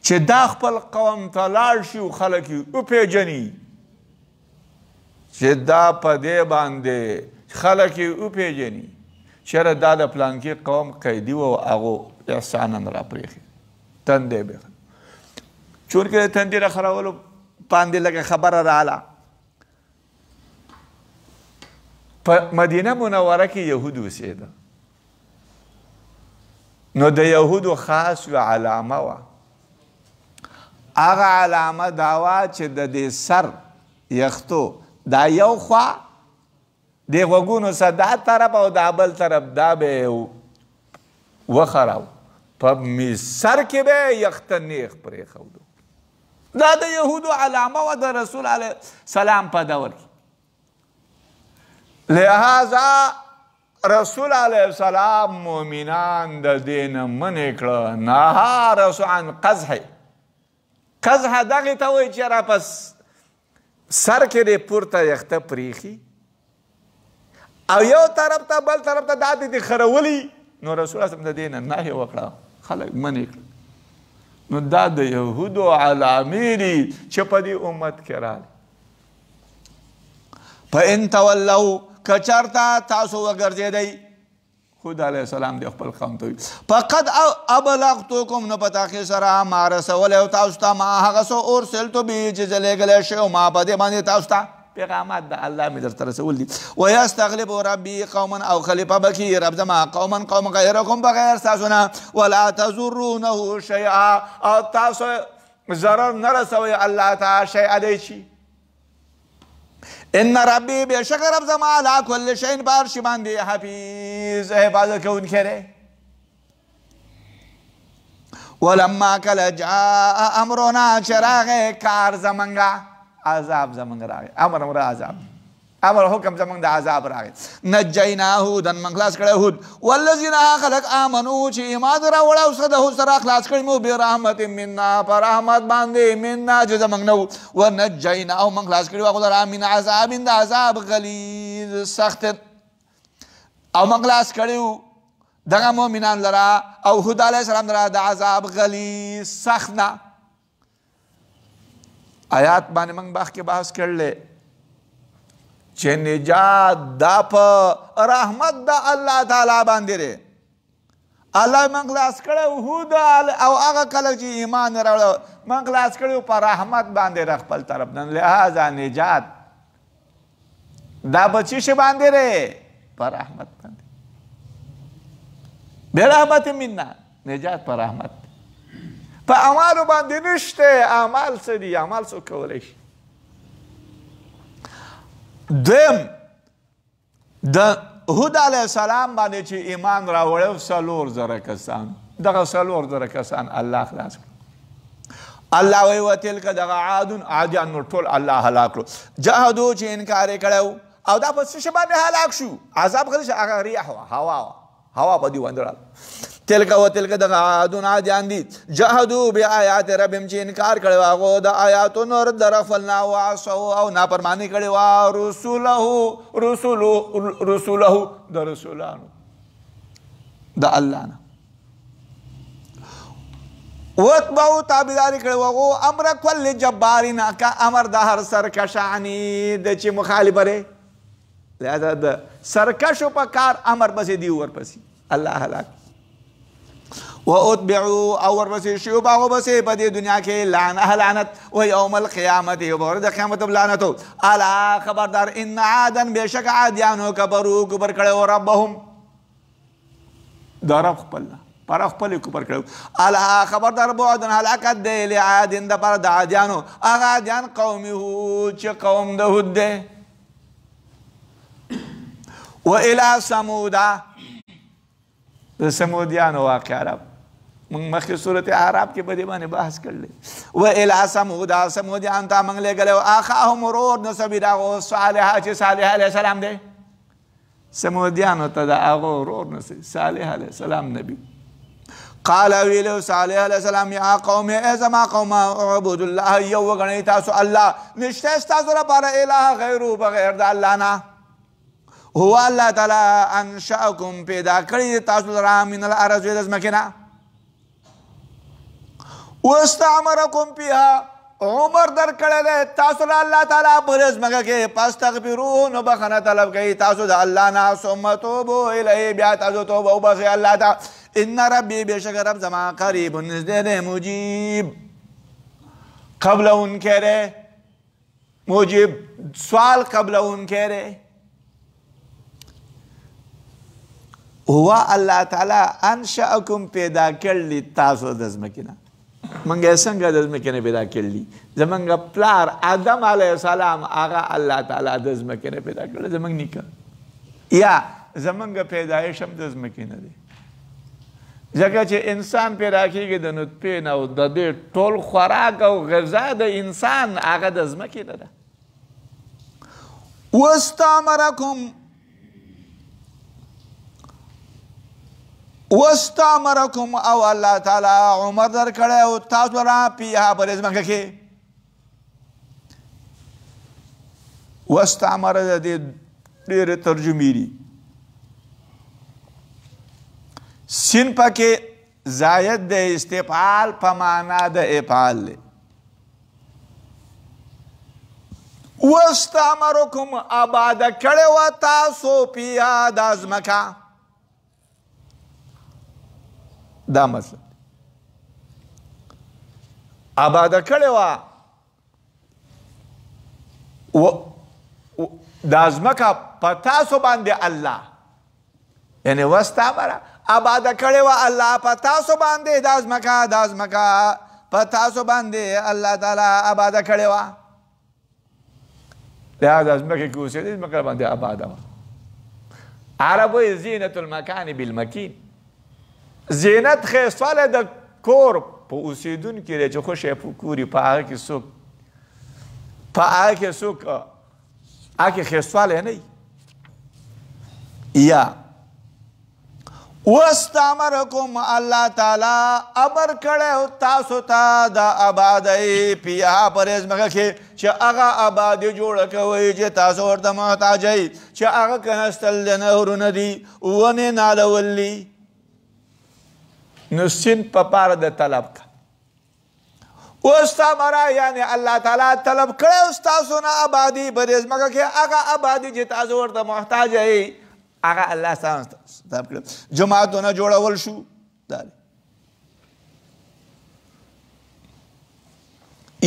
چه دا خپل قوم تلار شي و خلقی او پیجنی چه دا پا دی بانده خلقی او پیجنی چرا دا دا پلانکی قوم قیدی و اغو احسانن را پریخی تنده بیخن چونکه تندی را خراولو پانده لگه خبر رالا پا مدینه منوره که یهودو سیده نو دا یهودو خاص و علامه و آغا علامه داوا چه دا دی سر یختو دا یو خوا دی غوگونو سا دا طرف او دا بل طرف دا بے وخراو پا می سر کے بے یخت نیخ پری خودو دا دا یهودو علامه و دا رسول علیہ السلام پا دور کی لہذا رسول علیہ السلام مومنان دا دین من اکڑا نها رسو عن قزح قزح دغې ته وایي چې را په سر کې دې پورته یخته پریښي او یو طرف ته بل طرف ته دا دې خرولي نو رسول الله د دې نه نهي وکړه خلک منې کړه نو دا د یهودو علامې دي چې په دې امت کې راغلي فإن تولوا که چېرته تاسو وګرځېدئ خود علیه السلام دی خپل قوم ته وي فقد ابلغتکم نو په تحقیق سره ما رسولی او تاسو ته ما هغه څه ارسلتو به چې زه لېږلی شوی ما په دې باندې تاسو ته پیغامات د الله مې درته رسول دي ویستغلب ربي قوما او خلیفه به کي رب زما قوم غیرکم بغیر ستاسو نه ولا تضرونه شیئا او تاسو ضرر نه رسوئ الله ته شیئا دی شي ان ربی بشک رب زما علی کل شیء بار شی باندې حفیظ حفاظت کوونکی دی ولما کله جاء امرنا چراغ کار زمنګا عذاب زمنګ راغی امر عذاب امر حکم زمنګ د عذاب راغی نجیناه دن من خلاص کړه هود والذین خلق امنو چې ایمان راوړ او صدق سره خلاص کړي مو به رحمت منا پر رحمت باندې منا چې زمنګ نو ونجیناه من خلاص کړي واغ من عذاب د عذاب غلیظ سخت او من خلاص کړي دغه مؤمنان لرا او هود علیه السلام لرا د عذاب غلیظ سخت نه آیات باندې موږ باخ کې بحث کړل چې نجات دا په رحمت د الله تعالی باندې دی الله موږ خلاص کړی هود او هغه خلک چې ایمان راوړی موږ خلاص کړی په رحمت باندې د خپل طرف نه لهذا نجات دا په څه شي باندې دی په رحمت باندې برحمت منا نجات په رحمت په اعمالو باندې نشته اعمال څه دي اعمال څوک کولی شي دویم د هود علیه السلام باندې چې ایمان راوړی 4,000 کسان دغه 4,000 کسان الله خلاص کړو الله وایي وتلک دغه عادیان نور ټول الله هلاک کړو جهدو چې انکار یې کړی او دا په څه شي باندې هلاک شو عذاب غلی شو هغه ریح وه هوا په دې باندې راغله تلک و تلک دغه عادیان دي جهدو بآیات ربهم چې انکار کړی و هغو د آیاتونو رد غفلنا وعصوا او نافرماني کړې وه رسوله د رسولانو د الله نه واتبعوا تابعداري کړې و هغو امر کل جبارین که امر د هر سرکشاني د چې مخالفه دی لہذا د سرکشو په کار امر پسې دی ورپسې الله هلاک واتبعوا او ورپسې شیو باغو پسې په دې دنیا کې لعنت و یوم القیامت یو به د قیامت لعنتو الا خبردار ان عادا بېشک عادیانو کفرو کفر کړی ربهم د رب خپل پر خپل کفر کړی الا خبردار بعدن هلاکت دی لعادین دپاره د عادیانو هغه عادیان قوم هود چې قوم د هود دی وإلى ثمودا د سمودیانو واقع عرب موږ مخکې صورت اعراف کې په دې باندې بحث کړلی وإلى ثمودا سمودیان ته موږ لېږلی اخاهم ورور د سبي د هغو صالح چې صالح علیه السلام دی سمودیانو ته د هغو ورور نسي صالح علیه السلام نبي قال ویلو صالح علیه السلام یا قوم ای زما قوم اعبدوا الله یو وګڼئ تاسو الله نشته ستاسو لپاره اله غیرو بغیر د الله نه هو الله تعالی انشأکم پیدا کړی تاسو لرا من الارض د ځمکې نه واستعمرکم فیها عمر درکړی دی تاسو له الله تعالی په دې ځمکه کې فاستغفروه نو بخښنه طلب کوئ تاسو د الله نه ثم توبو الیه بیا تاسو توبه وبخئ الله ته ان ربي بېشکه رب زما قریب نږدې دی مجیب قبلونکی دی مجیب سوال قبلونکی دی هو الله تعالی انشأکم پیدا کړلی تاسو د ځمکې نه موږ یې څنګه د ځمکې نه پیدا کړلي زموږ پلار آدم علیه السلام هغه الله تعالی د ځمکې نه پیدا کړلی زموږ نیکه یا زموږ پیدایش هم د ځمکې نه دی ځکه چې انسان پیدا کېږي د نطفې نه او د دې ټول خوراک او غذا د انسان هغه د ځمکې نه ده واستعمرکم واستعمرکم او الله تعالی عمر درکړی او تاسو را فیها په دې ځمکه کې واستعمر د دې ډېرې ترجمې دي سین پکې زاید د استفعال په معنا د افعال دی واستعمرکم آباد کړی وه تاسو فیها دا ځمکه دا مطلب آباده کړې وه دا ځمکه په تاسو باندې الله یعنې واستعمره آباده کړې وه الله په تاسو باندې دا ځمکه په تاسو باندې الله تعالی آباده کړې وه دا ځمکه کې اوسېدې ځمکه باندې آباده وه عرب وایي زینت المکان بالمکین زینت ښایستوالی د کور په اوسېدونکي دی چې خوشی کوري په هغه کې څوک هغه کې ښایستوالی نه یا واستعمرکم الله تعالی امر کړی تاسو ته د آبادۍ فیها په دې ځمکه کې چې هغه آبادي جوړه کوئ چې تاسو ورته محتاج یئ چې هغه کښېنستل د نهرونه دي ونې نالول دي نو سین په پاره د طلب کا واستعمره یعنی الله تعالی طلب کړی ستاسو نه آبادي په دې ځمکه کې هغه آبادي چې تاسو ورته محتاج یئ هغه الله ستاسو طلب کړی جماعتونه جوړول شو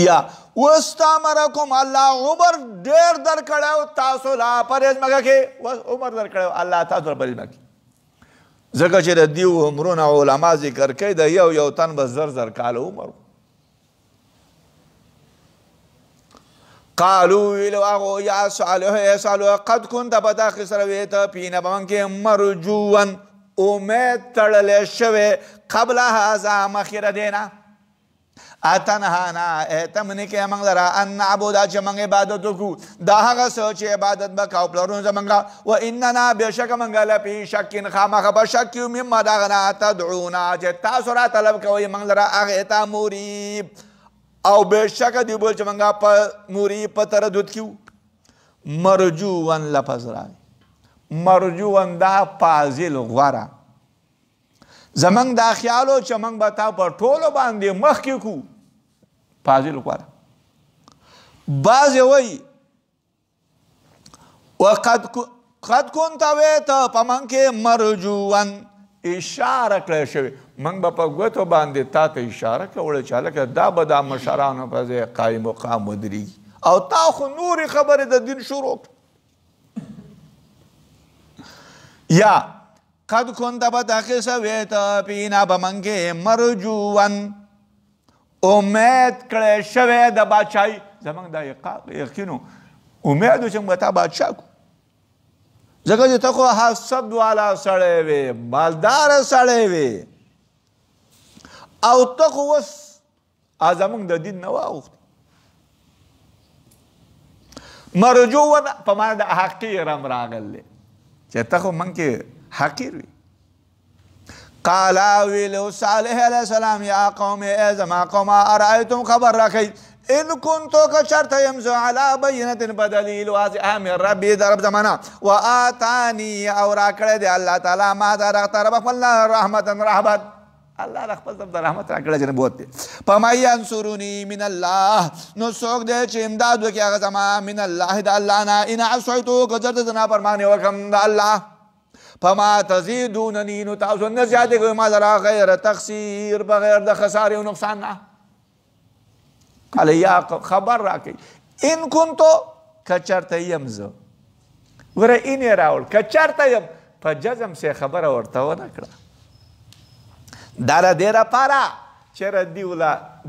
یا واستعمرکم الله عمر ډېر درکړی تاسو لا په دې ځمکه کې عمر درکړی الله تاسو په دې ځمکه کې ځکه چې د دیو عمرونه علما ذکر کوي د یو تن به زر کاله عمر قالو ویلو هغو یا صالح قد كنت په تا کې سره وې ته فینا په موږ کې مرجوان امید تړلی شوی قبل هذا مخکې د دې نه اتنهانا ته منې کې موږ لره ان نعبد چې موږ عبادت وکړو دا هغه څه چې عبادت به کوو پلرونو زموږ و اننا بېشکه موږ لفي شک خامخا په شک یو مما د هغه نه تدعونا چې تاسو را طلب کوئ موږ لره هغې ته مریب او بېشکه دوی بول چې موږ په مریب په تردد کې مرجوان لفظ راغی مرجوان دا فاضل غوره زمنګ دا خیالو چې موږ به تا په ټولو باندې مخکې کړو فاضل غوره بعضې وایي وقد كنت وې ته په موږ کې مرجوان اشاره کړی شوې موږ به په ګوتو باندې تا ته اشاره کوله چې هلکه دا به دا مشرانو په ځای قایم مقام ودرېږي او تا خو نورې خبرې د دین شروع یا قد كنت بتحقیق سوی ته فینا په موږ کې مرجوان امید کړی شوی د بادشاهي زموږ دا یقین امید و چې موږ به تا بادشاه کړو ځکه چې ته خو حسد والا سړی وې مالداره سړی وې او ته خو اوس زموږ د دین نه واوښتې مرجوان په معنا د حقیر هم راغلی چې ته خو موږ کې حقیر وي قال ویلو صالح علیه السلام یا قوم ای زما قومه ارایتم خبر راکئ ان کنتو که چرته یم زه علی بینة بدلیل واضحه من ربي د رب زمانه و آتانی او راکړی دی الله تعالی ما ته رغته رب خپل رحمتا رحمت الله د خپل طرف د رحمت راکړی چې نبوت دی فمن ینصرني من الله نو څوک دی چې امداد وکړي هغه زما من الله د الله نه ان عصیتو که زه د نافرماني وکړم د الله فما تزیدوننی نو تاسو نه زیاتې کوئ ما لره غیر تقصیر بغیر د خسارې او نقصان نه قال یا خبر راکئ ان کنتو که چرته یم زه ګوره این یې راوړ که چرته یم په جزم سې خبره ورته ونه کړه دا د دې دپاره چېرې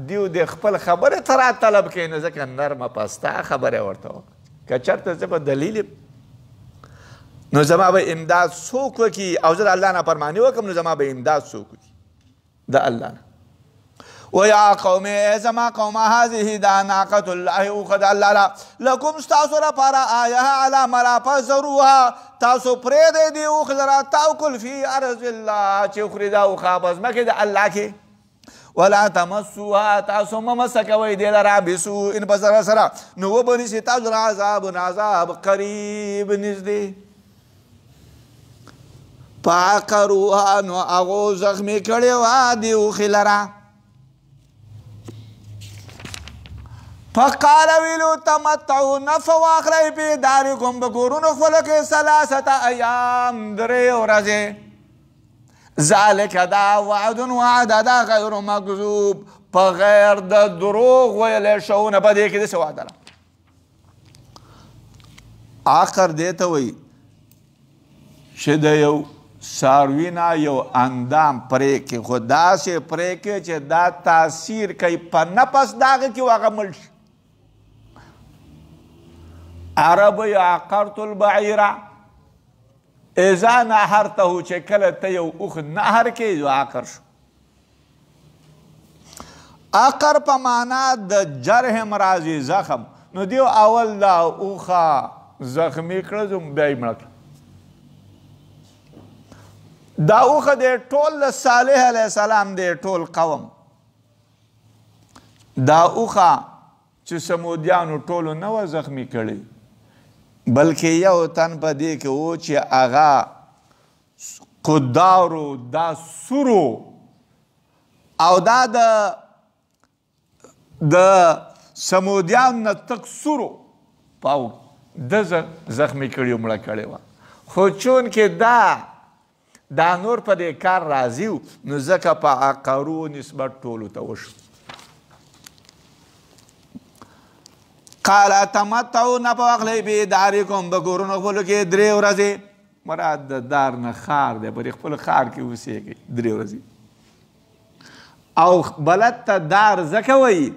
دیو د خپل خبرې ته را طلب کوي نو ځکه نرمه پسته خبرې ورته وکړه که چرته زه به دلیل نو زما به امداد څوک وکړي او زه د الله نافرماني وکړم نو زما به امداد څوک وکړي د الله نه ویا قوم ای زما قوم هذه دا ناقة الله اوخ د الله لا لکم ستاسو لپاره آیه علی ملا فزروها تاسو پرېږدئ دې اوښ لره تاکل فی ارض الله چې وخوري دا اوښه په ځمکې د الله کې ولا تمسوها تاسو مه مسه کوئ دې لره بسوء په ضرر سره نو وبنیسي تاسو لره عذاب قریب نږدې فعقروها نو هغو زخمي کړې وه دې اوښې لره فقال ویلو تمتعو نفع واخلی پی دارکم بکورونو خپلو کې ثلاثه ایام درې ورځې ذالک دا وعد وعده دا غیر مکذوب په غیر د دروغ ویلی شوونه په دې کې داسې وعده ده عقر دې ته وایي چې د یو څاروي نه یو اندام پرې کړي خو داسې پرې کړي چې دا تاثیر کوي په نفس د هغه کې هغه مړ شي عرب عقرت البعیره اذا نهرته چې کله ته یو اوښ نهر کې یو عقر شو عقر په معنا د جرح راځي زخم نو دیو اول دا اوښه زخمي کړه بیا یې مړه کړه دا اوښه دی ټول د صالح علیه السلام دی ټول قوم دا اوښه چې سمودیانو ټولو نه وه زخمي کړې بلکې یو تن په دې کې و چې هغه قدارو دا سورو او دا د سمودیانو نه تک سورو پاو ده زخمي کړي و مړه کړې وه خو چونکې دا نور په دې کار راضي و نو ځکه په عقرو نسبت ټولو ته وشو قال تمتعو نفع واخلی بی دارکم بکورونو خپلو کې 3 ورځې مراد د دار نه ښار دی په خپل ښار کې اوسېږي 3 ورځې او بلد ته دار ځکه وایي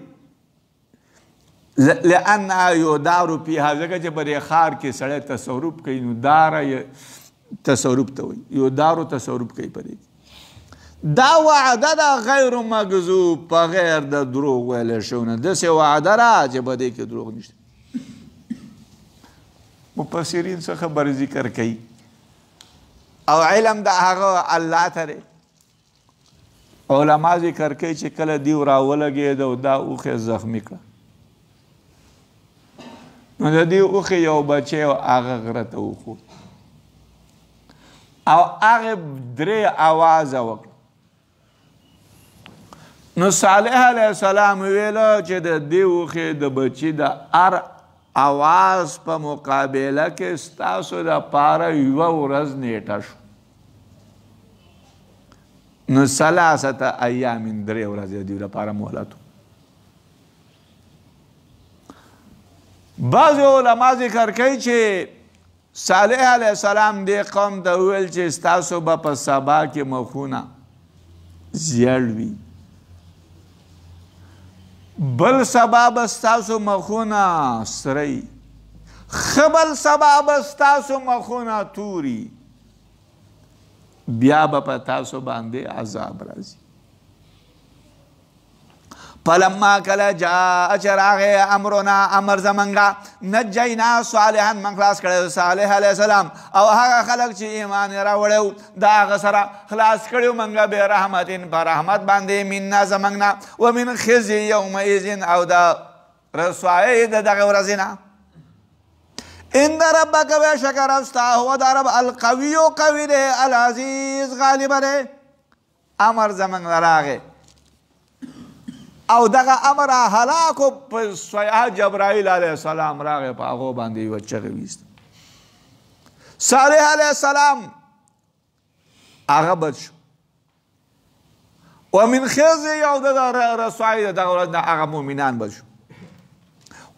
لأنها یدار فیها ځکه چې په دې ښار کې سړی تصرف کوي نو داره تصرف ته وایي یدارو تصرف کوي په دې دا وعده ده غیر مکذوب په غیر د دروغ ویلی شوونه داسې وعده ده چې په دې کې دروغ نشته مفسرین څه خبرې ذکر کوي او علم د هغه الله ته دی علما ذکر کوي چې کله دیو راولګېده او دا اوښې زخمي کړه نو د دې اوښې یو بچی او هغه غره ته وخوت او هغې 3 اوازه وکړه نو صالح علیه السلام ویله چې د دې اوښې د بچي د هر اواز په مقابله کې ستاسو دپاره 1 ورځ نیټه شو نو 3 ایام 3 ورځې د دوی لپاره مهلت بعضې علما ذکر کوي چې صالح علیه السلام دې قوم ته وویل چې ستاسو به په سبا کې مخونه زیړ وي بل سبا به ستاسو مخونه سری ښه بل سبا به ستاسو مخونه توري بیا به په تاسو باندې عذاب راځي فلما کله جاء چې راغی امرنا امر زمونږه نجینا صالحا من خلاص کړی صالح علیه السلام او هغه خلک چې ایمان یې راوړی و د هغه سره خلاص کړي مونږه بې رحمتن په رحمت باندې منا زمونږ نه ومن خزي یومئذ او د رسوایۍ د دغه ورځې نه ان ربک بېشکه رب ستا هو د رب القوي قوي دی العزیز غالبه دی امر زمونږ راغی او دغه امر هلاکو په صیحه جبرائیل علیه السلام راغی په هغو باندې یوه چغې ویسته صالح علیه السلام هغه بد شو ومن خزي او د رسوایۍ د دغه ورځ نه هغه مؤمنان بد شو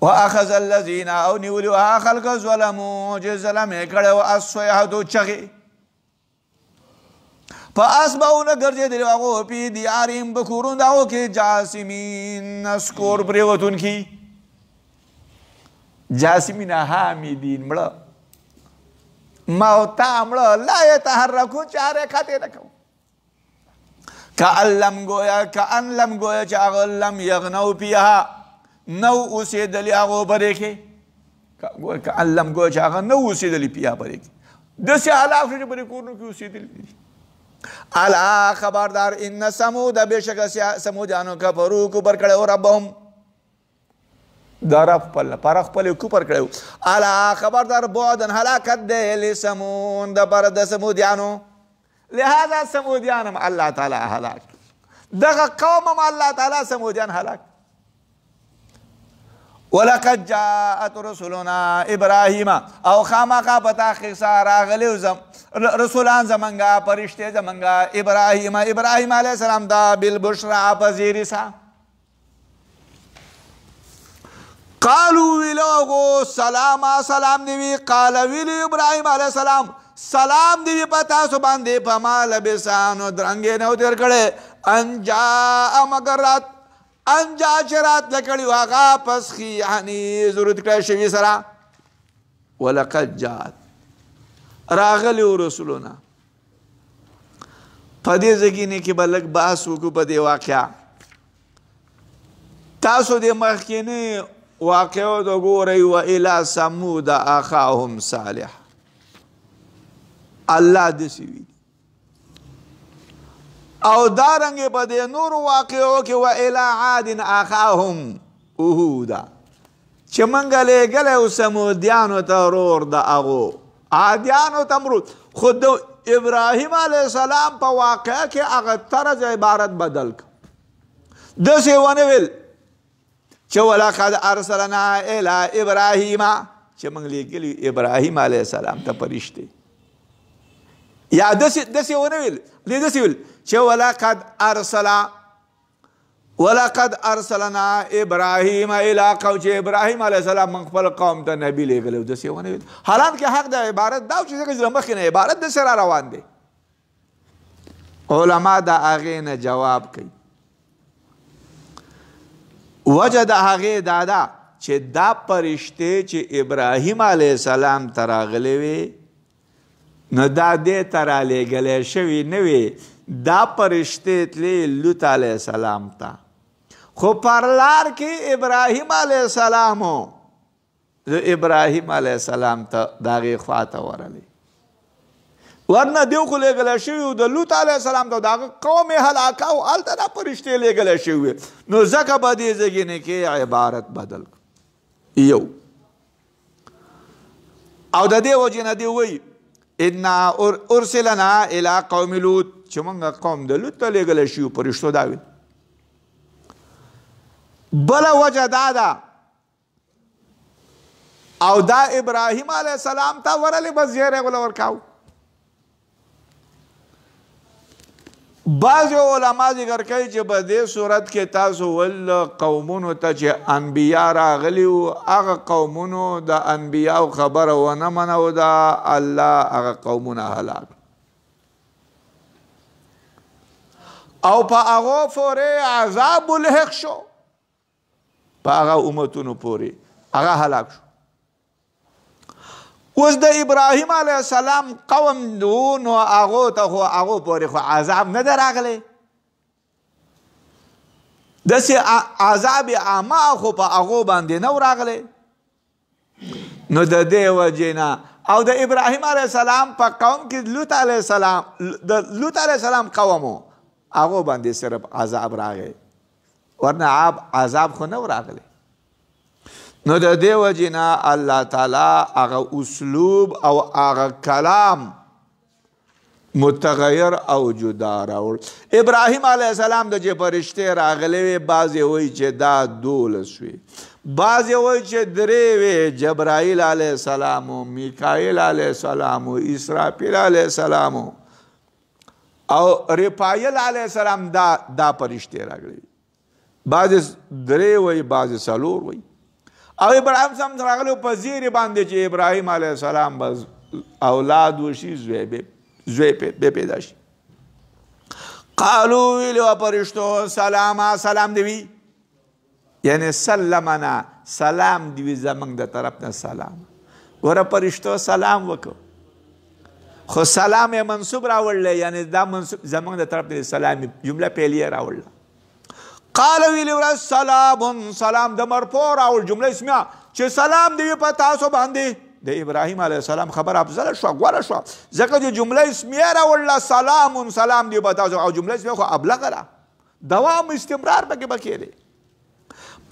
واخذ الذین او نیولي هغه خلک ظلمو چې ظلم یې کړی و الصیحة چغې فاصبحوا ګرځېدلي هغو فی دیارهم په کورونو د هغو کې جاسمین سکور پرېوتونکي جاسمین حامدین مړه موتا مړه لا یتحرکون چې حرکت یې نه کوو کأن لم گویا چې هغه لم یغنو فیها نو اوسېدلي هغو پرې کې کأن لم گویا چې هغه نو اوسېدلي فیها پرې کې داسې هلاک شو چې پرې کورونو کې اوسېدلي دي الا خبردار ان ثمود بېشکه ثمودیانو کفرو کفر کړی و ربهم دا رب پر خپل کفر کړی و الا خبردار بعدن هلاکت دی لثمود دپاره د ثمودیانو لہذا ثمودیان هم الله تعالی هلاک دغه قوم هم الله تعالی ثمودیان هلاک ولقد جاءت رسلنا ابراهیم او خامخا په تحقیق سره راغلي رسولان زمونږه فرشتې زمونږه ابراهیم علیه السلام دا بالبشرا په زیري سره قالو ویلو سلام دی وی قال ویلی ابراهیم علیه السلام سلام دی په تاسو باندې په ما لبسانو درنګې نه تیر کړي انجا مگرات انجا چرات لکړي واغه پسخي یعنی ضرورت کړی شوی سره ولقد جاءت راغلی رسولنا په دې ځګینه کې بلک بحث وکړو په دې واقعا تاسو دې مخکینه واقعو د ګورئ و الی ثمود اخاهم صالح الله دې سوي او دارنګ په دې نور واقعو کې و الی عاد اخاهم هودا چې منګه لېږلی و ثمودیانو ته ورور د هغو عادیانو ته مرود خو د ابراهیم علیه السلام په واقعه کې هغه طرز عبارت بدل که داسې ونه ویل چې ولقد ارسلنا الی ابراهیم چې موږ لېږلي ابراهیم علیه السلام ته فرشتې یا داسې ونه ویل داسې ویل چې ولقد ارسلنا ابراهیم الی قوم چې ابراهیم علیه السلام من خپل قوم ته نبی لېږلی داسې ونه ویل حالانکه حق د عبارت دا چې ځکه مخکې نه عبارت داسې را روان دی علما د هغې نه جواب کوي وجه د هغې دا ده چې دا فرشتې چې ابراهیم علیه السلام ته راغلې وې نو دا دې ته رالیږلی شوي نه وې دا فرشتې تلې لوط علیه السلام ته خو پر لار کې ابراهیم علیه السلام و د ابراهیم علیه السلام ته د هغې خواته ورغلی ورنه دیو خو لیږلی شوي و د لوط علیه السلام ته د هغه قوم یې هلاکه او هلته دا فرشتې لیږلی شوي نو ځکه به دې ځګینې کې عبارت بدل یو او د دې وجې نه دی وایي انا ارسلنا الى قوم لوط چې موږ قوم د لوط ته لیږلی شوي فرشتو دا ویل بله وجه دا ده او دا ابراهیم علیه السلام ته ورلی بس زیری غله ورکاو بعض علما ذکر کوي چې په دې صورت کې تاسو ول قومونو ته چې انبیا راغلي وو هغه قومونو د انبیاو خبره ونه منو دا الله هغه قومونه هلاک او په هغو پورې عذاب ملحق شو په هغه امتونو پورې هغه هلاک شو اوس د ابراهیم علیه السلام قوم و نو هغو ته خو هغو پورې خو عذاب نه ده راغلی داسې عذاب عامه خو په هغو باندې نه و راغلی نو د دې وجې نه او د ابراهیم علیه السلام په قوم کې لوط علیه السلام د لوط علیه السلام قوم و هغو باندې صرف عذاب راغی ورنه عذاب خو نه و راغلی نو د دې وجې نه الله تعالی هغه اسلوب او هغه کلام متغیر او جدا راوړ ابراهیم علیه السلام د چې فرشتې راغلی وې بعضې وایي چې دا 12 وې بعضې وایي چې 3 وې جبرائیل علیه السلام و میکائیل علیه السلام و اسرافیل علیه السلام او رفایل علیه السلام دا فرشتې راغلی بعضې 3 وایي بعضې 4 وایي او ابراهیم سم راغلی په زیرې باندې چې ابراهیم علیه السلام بس اولاد وشي زوی پیدا شي قالو ویلو فرشتو سلام دی وی یعنی سلمنا سلام دی وی زمونږ د طرف نه سلام ګوره فرشتو سلام وکړو خو سلام یې منصوب راوړلی یعنې دا منصوب زموږ د طرف د سلام جمله فعلیه راوړله قال ویلي وره سلام سلام د مرفوع راوړ جمله اسمیه چې سلام دی په تاسو باندې د ابراهیم علیه السلام خبر افضله شوه غوره شوه ځکه چې جمله اسمیه راوړله سلام سلام دی په تاسو او جمله اسمیه خو ابلغه ده دوام استمرار پکې پکې دی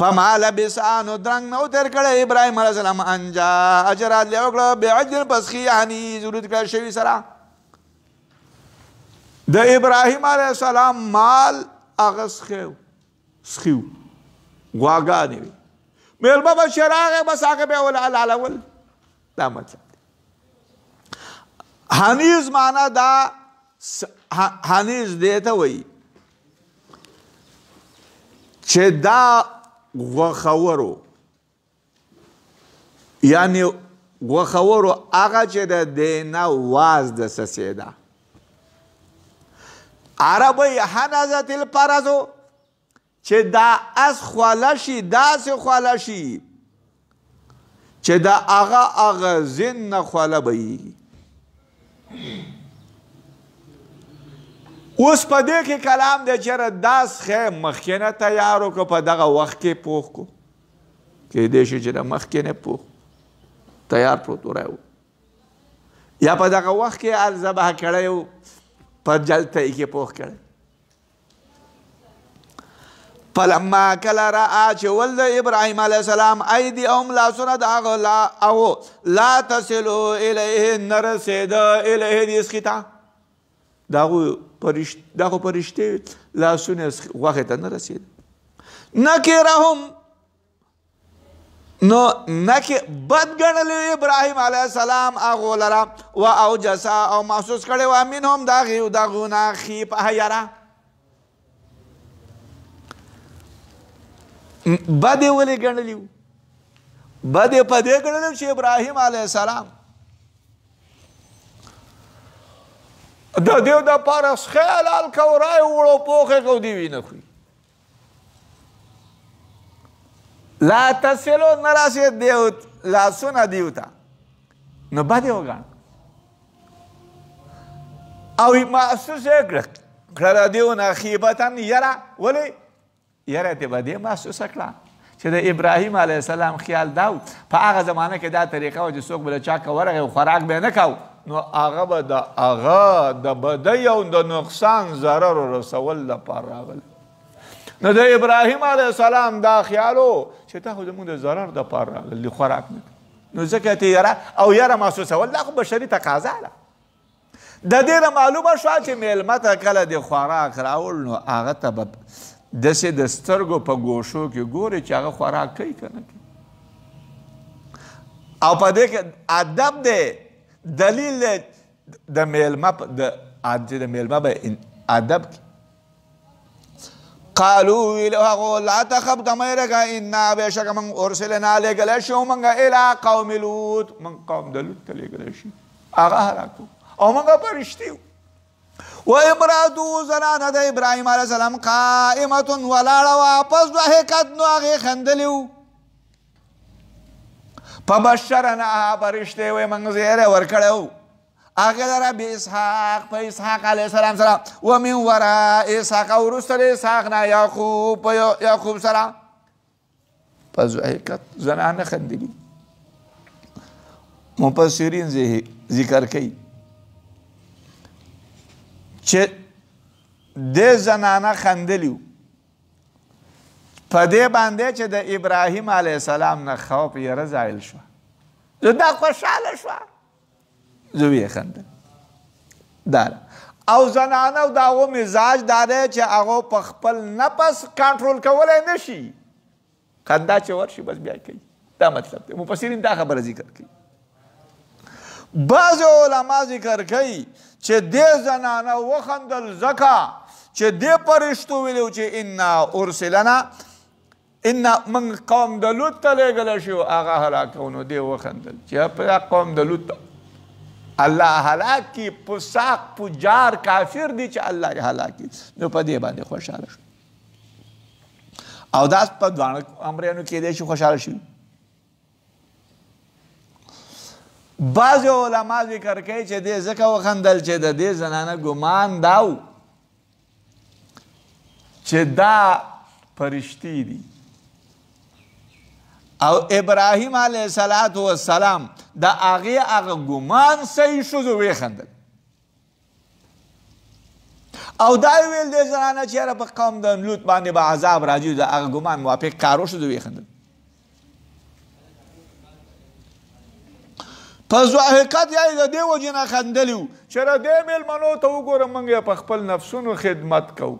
فما لبث نو درنګ نو تېر کړی ابراهیم علیه السلام ان جاء چې راتلی وکړه بعجل پسخي یعنې ضرورت کړی شوي سره د ابراهیم علیه السلام مال هغه سخیو غواګانې وي میلمه به چې راغی بس هغه به یې ولعلول دا مطلب دی حنیز معنا دا حنیز دی ته وایي چې دا غوښورو یعنې غوښورو هغه چې د دې نه واز د سسې ده عربی حنزت الفرزو چې دا اس خواله شي داسې خواله شي چې د هغه زین نه خواله به وي اوس په دې کې کلام دی چېرې دا سخی مخکې نه تیار وکړو په دغه وخت کې پوخ کړو کیدای شي چې د مخکې نه پوخ تیار پروت وری و یا په دغه وخت کې ذبح کړی و په جلتۍ کې پوخ کړی فلما کله رأى چې ول د ابراهیم علیه السلام ایدیهم لاسونه د هغه لا تصلو الیه نه رسېده الیه دې سخي ته د هغو پرشتې لاسونه غوښې ته نه رسېده نکرهم نو بد ګڼلی ابراهیم علیه السلام هغو لره و اوجسا او محسوس کړی و منهم د هغو نه خیفه یره بد یې ولې ګڼلی و بد یې په دې ګڼلی و چې ابراهیم علیه السلام د دې دپاره سخی حلال کو رای وړو پوخې کو دې وي نه خوري لا تصلو نه رسېد لاسونه دیو ته نو بد یې وګاڼه او محسوس یې کړه دیو نه خیبتن یره ولې یره ته به دې محسوسه کړه چې د ابراهیم علیه السلام خیال دا و په هغه زمانه کې دا طریقه وه چې څوک به له چا که ورغی خوراک به یې نه کو نو هغه به د هغه د بدۍ او د نقصان ضرر رسول دپاره راغلی نو د ابراهیم علیه السلام دا خیال و چې تا خو زموږ د ضرر دپاره راغلی خوراک نه نو ځکه ته یره او یره محسوسول دا خو بشري تقاضا ده د دې نه معلومه شوه چې میلمه ته کله د خوراک راوړ نو هغه ته به داسې د سترګو په ګوشو کې ګورې چې هغه خوراک کوي که نه کوي او په دې کې ادب دی دلیل دی د میلمه به ادب کې قالو ویلو هغو لا تخف ته مه یېرېږه انا بېشکه موږ ارسلنا لېږلی شو موږ الی قوم لوط موږ قوم د لوط ته لېږلی شو هغه هلاک او موږ فرشتي وو و امرأتو زنانه د ابراهیم علیه السلام قائمة ولاړه وه پس ضحکت نو هغې خندلي وو فبشرناها فرشتې وې موږ زیری ورکړی وو هغې لره باسحاق په اسحاق علیه السلام سره ومن وراء اسحاق او وروسته د اسحاق نه یعقوب په یعقوب سره فضحکت زنانه خندلي مفسرین ذکر کوي چې دې زنانه خندلي وو په دې باندې چې د ابراهیم علیه السلام نه خوف یره زایل شوه دا خوشحاله شوه زه ویې خندل دا او زنانه د هغو مزاج دا دی چې هغو په خپل نفس کنټرول کولی نه شي خندا چې ورشي بس بیا کوي دا مطلب دی مفسرین دا خبره ذکر کوي بعض علما ذکر کوي چې دې زنانه وخندل ځکه چې دې فرشتو ویلي چې انا ارسلنا انا من قوم د لوط ته لېږلی شو هغه هلاکو نو دې وخندل چې په قوم د لوط الله هلاک کي فساق فجار کافر دي چې الله یې هلاک کي نو په دې باندې خوشحاله شو او دا په دواړو امرینو کېدی شي خوشحاله شي بعضې علما ذکر کوي چې دې ځکه وخندل چې د دې زنانه ګمان دا و چې دا فرشتي دي او ابراهیم علیه السلام د هغه ګمان صحیح ښځو ویخندل او دا ویل دې زنانه چې یاره په قوم د لوط باندې به عذاب راځي د هغه ګمان موافق کارو ښځو ویخندل په حقیقت یې د دې وجې نه خندلي وو چې د دې مېلمنو ته وګوره موږ یې په خپل نفسونو خدمت کوو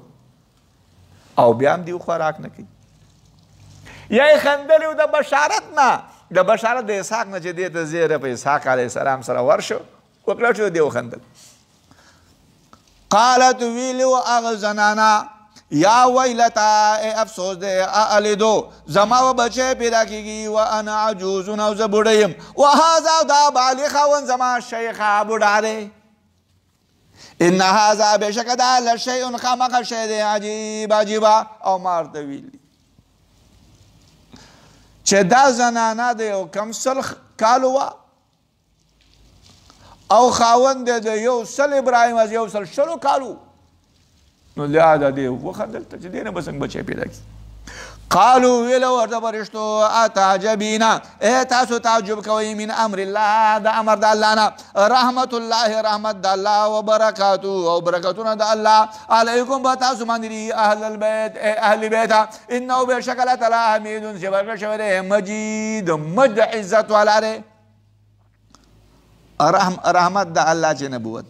او بیا هم دې خوراک نه کوي یا یې خندلي وو د بشارت نه د بشارت د اسحاق نه چې دې ته زیری په اسحاق علیه السلام سره ورشو وکړه چې دې وخندل قالت ویلي وه هغه زنانه یا ویلتا ای افسوس دی الیدو زما و بچه پیدا کیږي و انا عجوز او زه بوډه یم و هذا دا بالغ خاوند زما شیخه بوډا دی ان هذا بشک دا لشیء خامخ شی دی عجیب عجیبه او ما ورته ویلي چې دا زنانه د یو کم سل کالو وه او خاوند د یو سل ابراهیم از یو سل شلو کالو نو لہذا دې وخندل ته چې دې نه به څنګه بچی پیدا کړي قالو ویله ورته فرشتو اتعجبینا ای تاسو تعجب کوئ من امر الله د امر د الله نه رحمت الله رحمت د الله و برکاتو او برکتونه د الله علیکم به تاسو باندې دي اهل البیت اهل بیته انه بشک الله تعالی حمید چې برکت شوی دی مجید مجد عزت والا دی رحمت د الله چې نبوت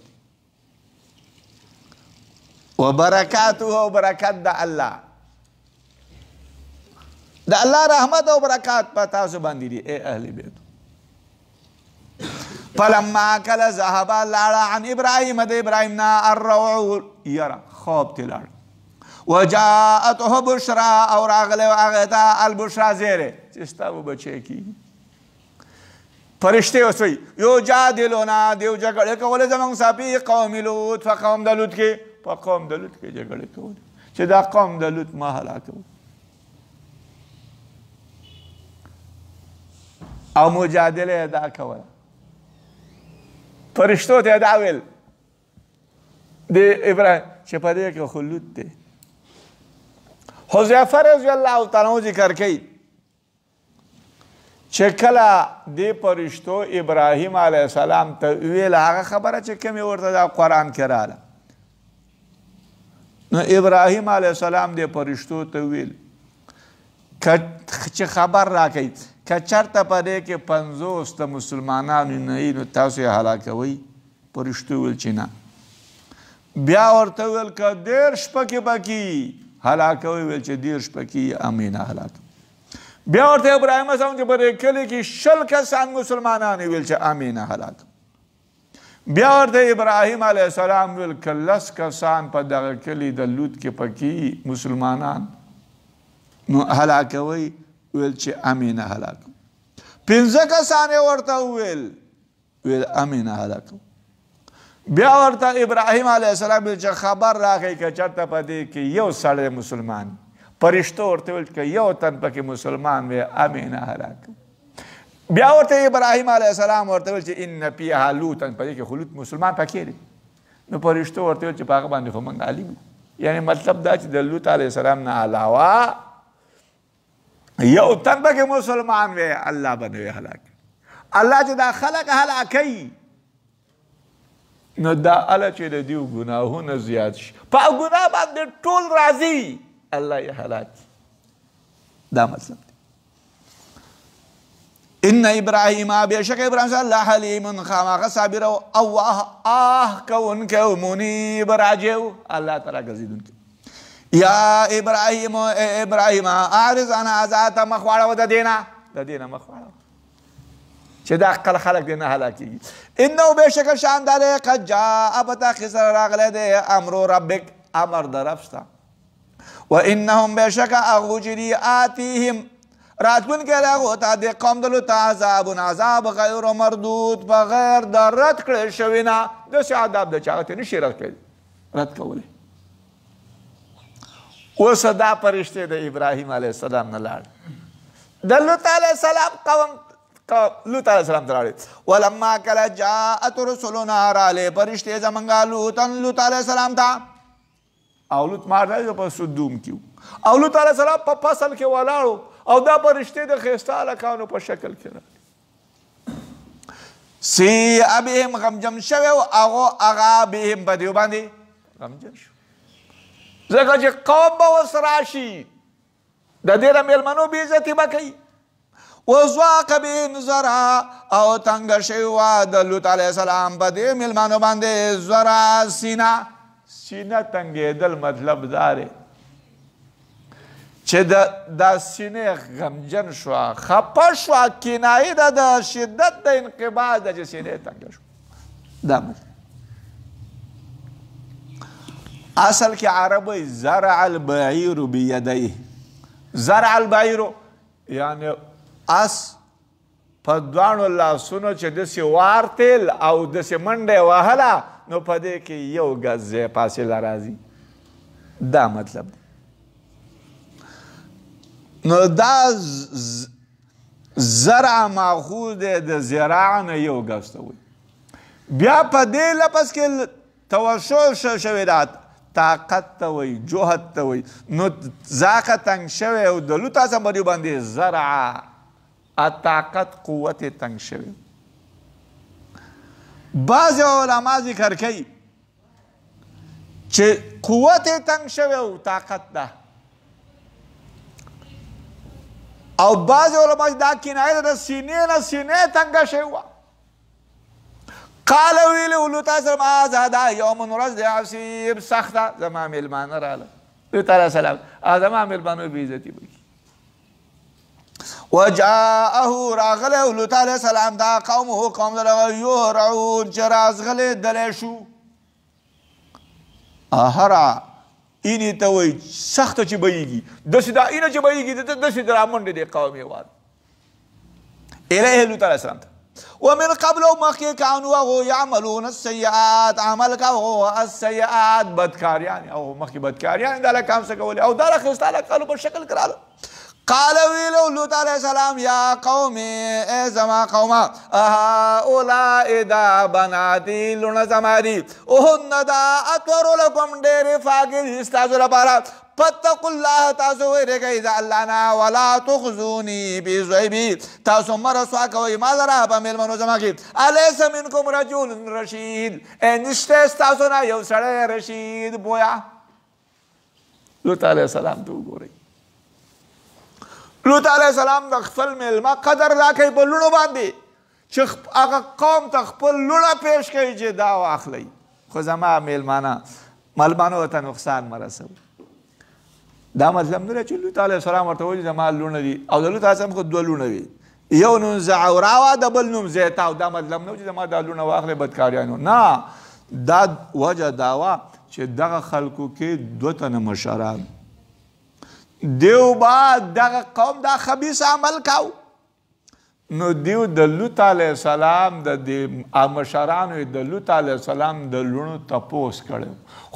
و برکاته او برکت د الله د الله رحمت او برکات په تاسو باندې دي ای اهل بیت فلما کله ذهب لاړه عن ابراهیم د ابراهیم نه الروع یره خوب ته لاړ وجاءته بشرا او راغله هغه ته البشرا زیره چې ستا به بچی کېږي فرشتې اوس وایي یجادلونا دیو جګړې کولې زموږ سره فی قوم لوط په قوم د لوط کې په قوم د لوط کې جګړې کولې چې دا قوم د لوط ما هلاکوي او مجادله دا کوله فرشتو ته دا ویل د ابراهیم چې په دې کې خو لوط دی حذیفه رضی الله تعالی عنہ ذکر کوي چې کله دې فرشتو ابراهیم علیه السلام ته ویل هغه خبره چې کومې ورته دا قرآن کې راله نو ابراهیم علیه السلام دې فرشتو ته ویل چې خبر راکړئ که چېرته په دې کې 50 د مسلمانانو نه وي نو تاسو یې هلاکوئ فرشتو ویل چې نه بیا ورته ویل که 10 پکې پکې هلاکوئ ویل چې 10 پکې امینه هلاکوئ بیا ورته ابراهیم السلام چې په دې کلي کې 100 کسان مسلمانان ویل چې امینه هلاکوئ بیا ورته ابراهیم علیه السلام ویل که 10 کسان په دغه کلي د لوط کې پکې مسلمانان نو هلاکوئ ویل چې امینه هلاکوئ 15 کسان یې ورته ویل امینه هلاکوئ بیا ورته ابراهیم علیه السلام ویل چې خبر راکړئ که چېرته په دې کې یو سړی مسلمان فرشتو ورته ویل که یو تن پکې مسلمان وی امینه هلاکوئ بیا ورته ابراهیم علیه السلام ورته ویل چې ان فیها لوطا په دې کې خو لوط مسلمان پکې دی نو فرشتو ورته ویل چې په هغه باندې خو موږ عالم یو یعنی مطلب دا چې د لوط علیه السلام نه علاوه یو تن پکې مسلمان وی الله به نه هلاک الله چې دا خلق هلاکوي نو دا الله چې د دیو ګناهونه زیات شي په ګناه باندې ټول راضي الله یې هلاک دا مطلب دی ان ابراهیم بشک ابراهیم صلی الله حلیم خامخ صابر او کوونکی او منیب راجع الله تعالی ګرځېدونکی یا ابراهیم ابراهیم اعرض عن هذا ته مخ واړوه د دې نه مخ واړوه چې دا عقل خلق دې نه هلاکېږي انه بشک شان دا دی قد جاء په تحقیق سره راغلی دی امر ربک امر د رب ستا و انهم بشک هغو چې دي آتیهم راتلونکی دی هغو ته د قوم د لوط عذاب غیر مردود بغیر د رد کړی شوي نه داسې عذاب د چې هغه ته نشي رد کولی اوس دا فرشتې د ابراهیم علیه السلام نه لاړ د لوط علیه السلام لوط علیه السلام ته راغلې ولما کله جاءت رسلنا راغلې فرشتې زمونږ لوط علیه السلام ته او لوط مارده په سدوم کې او لوط علیه السلام په فصل کې ولاړو او دا فرشتې د ښایسته هلکانو په شکل کې راغلي سیئ بهم غمجن شوی و هغه بهم په دیو باندې غمجن شو ځکه چې قوم به ورس راشي د دې نه مېلمنو بېعزتي به کوي وضاق بهم ذرعا او تنګه شوې وه د لوط علیه السلام په دې مېلمنو باندې ذرعا سینه تنګېدل مطلب دا دی چې دا سینې غمجن شوه خفه شوه کنایه ده د شدت د انقباض ده چې سینې تنګه شوه دا مطلب اصل کې عرب وایي زرع البعیر بیدیه زرع البعیر یعنی اس په دواړو لاسونو چې داسې وارتل او داسې منډه یې وهله نو په دې کې یو ګز ځای فاصله راځي دا مطلب دی نو دا زرع ماخوذ دی د زراع نه یو ګز ته وایي بیا په دې لفظ کې توسع شوې ده طاقت ته وایي جهد ته وایي نو ذاقه تنګ شوی او د لوط علیه باندې زرع طاقت قوت تنگ شوی بعض علما ذکر کوي چې قوت تنگ شوی او طاقت ده او بعض علما دا کنایه ده د سینې نه سینې تنګه شوی وه قال ویلو لوط علیه السلام هذا دا یوم ورځ دی عصیب سخته زما مېلمانه راله لوط علیه السلام زما مېلمانو بېعزتي وکړي وجاءه راغله لوط علیه السلام دا قومه قوم دغه یهرعون چې رازغلېدلی شو هرع اینې ته وایي سخته چې بهیږي داسې دا اینه چې بهیږي داسې د رامنډې دی قوم هېواد الیه لوط علیه السلام ته ومن قبل مخکې کانو هغو یعملون السیئات عمل کوه السیئات بدکاریان او مخکې بدکاریان دا هلکان څه کولې او دا راخیسته هلکانو په شکل کراله قال ویلو لوط علیه السلام یا قوم ای زما قومه هؤلاء دا بناتي لونه زما دي هن دا اطهر لکم ډېرې پاکې دي ستاسو لپاره فاتقوا الله تاسو ویرېږئ د الله نه ولا تخزوني فی ضیفي تاسو مه رسوا کوئ ما لره په مېلمنو زما کې الیس منکم رجل رشید نشته ستاسو نه یو سړی رشید بویا لوط علیه السلام ته وګورئ لوط علیه السلام د خپل میلمه قدر دا کوي په لوڼو باندې چې هغه قوم ته خپل لوڼه پیش کوي چې دا واخلئ خو زما مېلمانو ورته نقصان مه رسوئ دا مطلب نه دی چې لوط علیه السلام ورته وایي زما لوڼه دي او د لوط علیه السلام خو دوه لوڼه وي یو نوم زعورا وه د بل نوم زیتا او دا مطلب نه و چې زما دا لوڼه واخلئ بدکاریانو نه دا وجه دا وه چې دغه خلکو کې دوه تنه مشران دیو با دغه قوم دا خبیث عمل کاو نو دیو د لوط علیه السلام د مشرانو د لوط علیه السلام د لوڼو تپوس کړی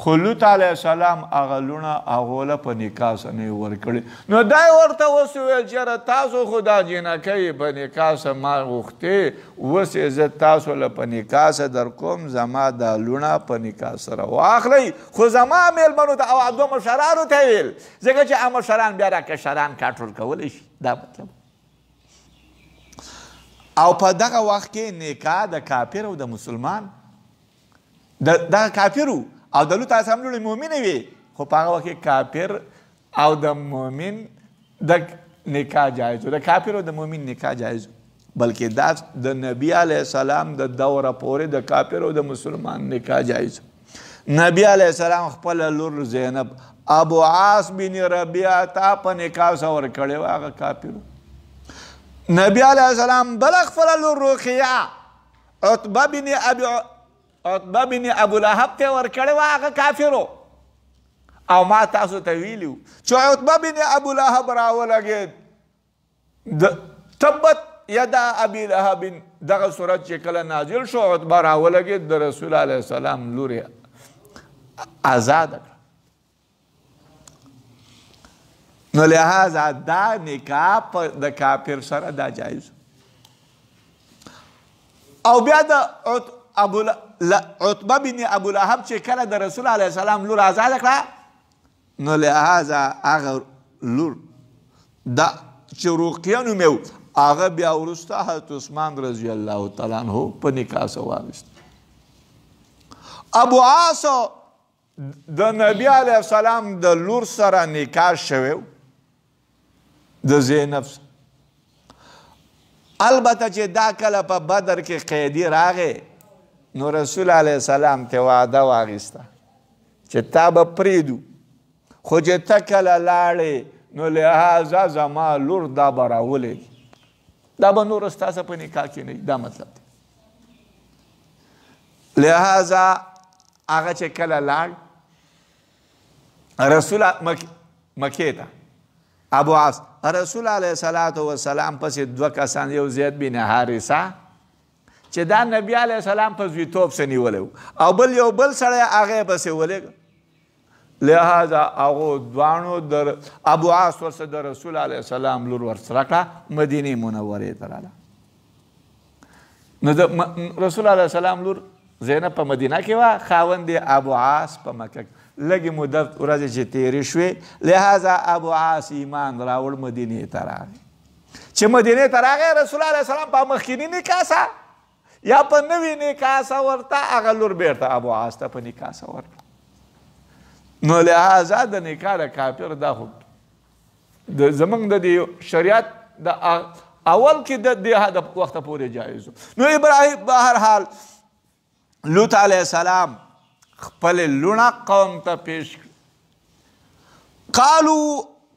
خو لوط علیه السلام هغه لوڼه هغو له په نکاح سره نه ورکړې نو دا یې ورته اوس وویل چېرې تاسو خو دا جینکۍ په نکاح سره ما غوښتې اوس یې زه تاسو له په نکاح سره در کوم زما دا لوڼه په نکاح سره واخلئ خو زما مېلمنو ته او دوه مشرانو ته یې ویل ځکه چې هغه مشران بیا را کشران کنټرول کولی شي دا مطلب او په دغه وخت کې نکاح د کافر او د مسلمان دغه کافر او د لوط علیه السلام لوڼې مؤمنې وې خو په هغه وخت کې کافر او د مؤمن د نکاح جایز و د کافر او د مؤمن نکاح جایز بلکې دا د نبی علیه السلام د دوره پورې د کافر او د مسلمان نکاح جایز نبی علیه السلام خپل لور زینب ابو عاص بن ربیعه ته په نکاح سره ورکړې وه هغه کافر نبی علیه السلام بل خپل لور رقیه عتبه بن ابو لهب ته ورکړې وه هغه کافرو او ما تاسو ته ویلي وو چې عتبه بن ابو لهب راولګېد تبت یدا ابي لهب دغه صورت چې کله نازل شو عتبه راولګېد د رسول علیه السلام لور یې ازاده کړه نو لہذا دا نکاح د کافر سره دا جایز او بیا د عتبه بن ابو لهب چې کله د رسول علیه السلام لور آزاده کړه نو لهذا هغه لور دا چې رقیه نومې و هغه بیا وروسته حضرت عثمان رضی الله تعالی عنه په نکاح سره واخیست. ابو عاص د نبی علیه السلام د لور سره نکاح شوی د زینب سره. البته چې دا کله په بدر کې قیدي راغی نو رسول علیه السلام ته وعده واخیسته چې تا به پرېږدو خو چې ته کله لاړې نو لهذا زما لور دا به راولېږي دا به نور ستاسو په نکاح کې نه وي. دا مطلب دی. لهذا هغه چې کله لاړ رسول مکې ته ابو عاص رسول علیه السلام پسې دوه کسان یو زید بن حارثه چې دا نبی علیه السلام په زویتوب سره نیولی و او یو بل سړی هغه یې پسې ولېږه. لهذا هغو دواړو ابو عاص ورسره د رسول علیه السلام لور ورسره کړه مدینې منورې ته راله. نو د رسول علیه السلام لور زینب په مدینه کې وه خاوند یې ابو عاص په مکه کې. لږې مدت ورځې چې تېرې شوې لهذا ابو عاص ایمان راوړ مدینې ته راغی. چې مدینې ته راغی رسول علیه السلام په مخکیني نکاح سره یا په نوي نکاح سره ورته هغه لور بیرته ابو عاص ته په نکاح سره ورکړه. نو لهذا د نکاح د کافر دا خو زموږ د دې شریعت د اول کې د دې وخته پورې جایز و. نو ابراهیم به هر حال لوط علیه السلام خپل لوڼه قوم ته پیش کړ.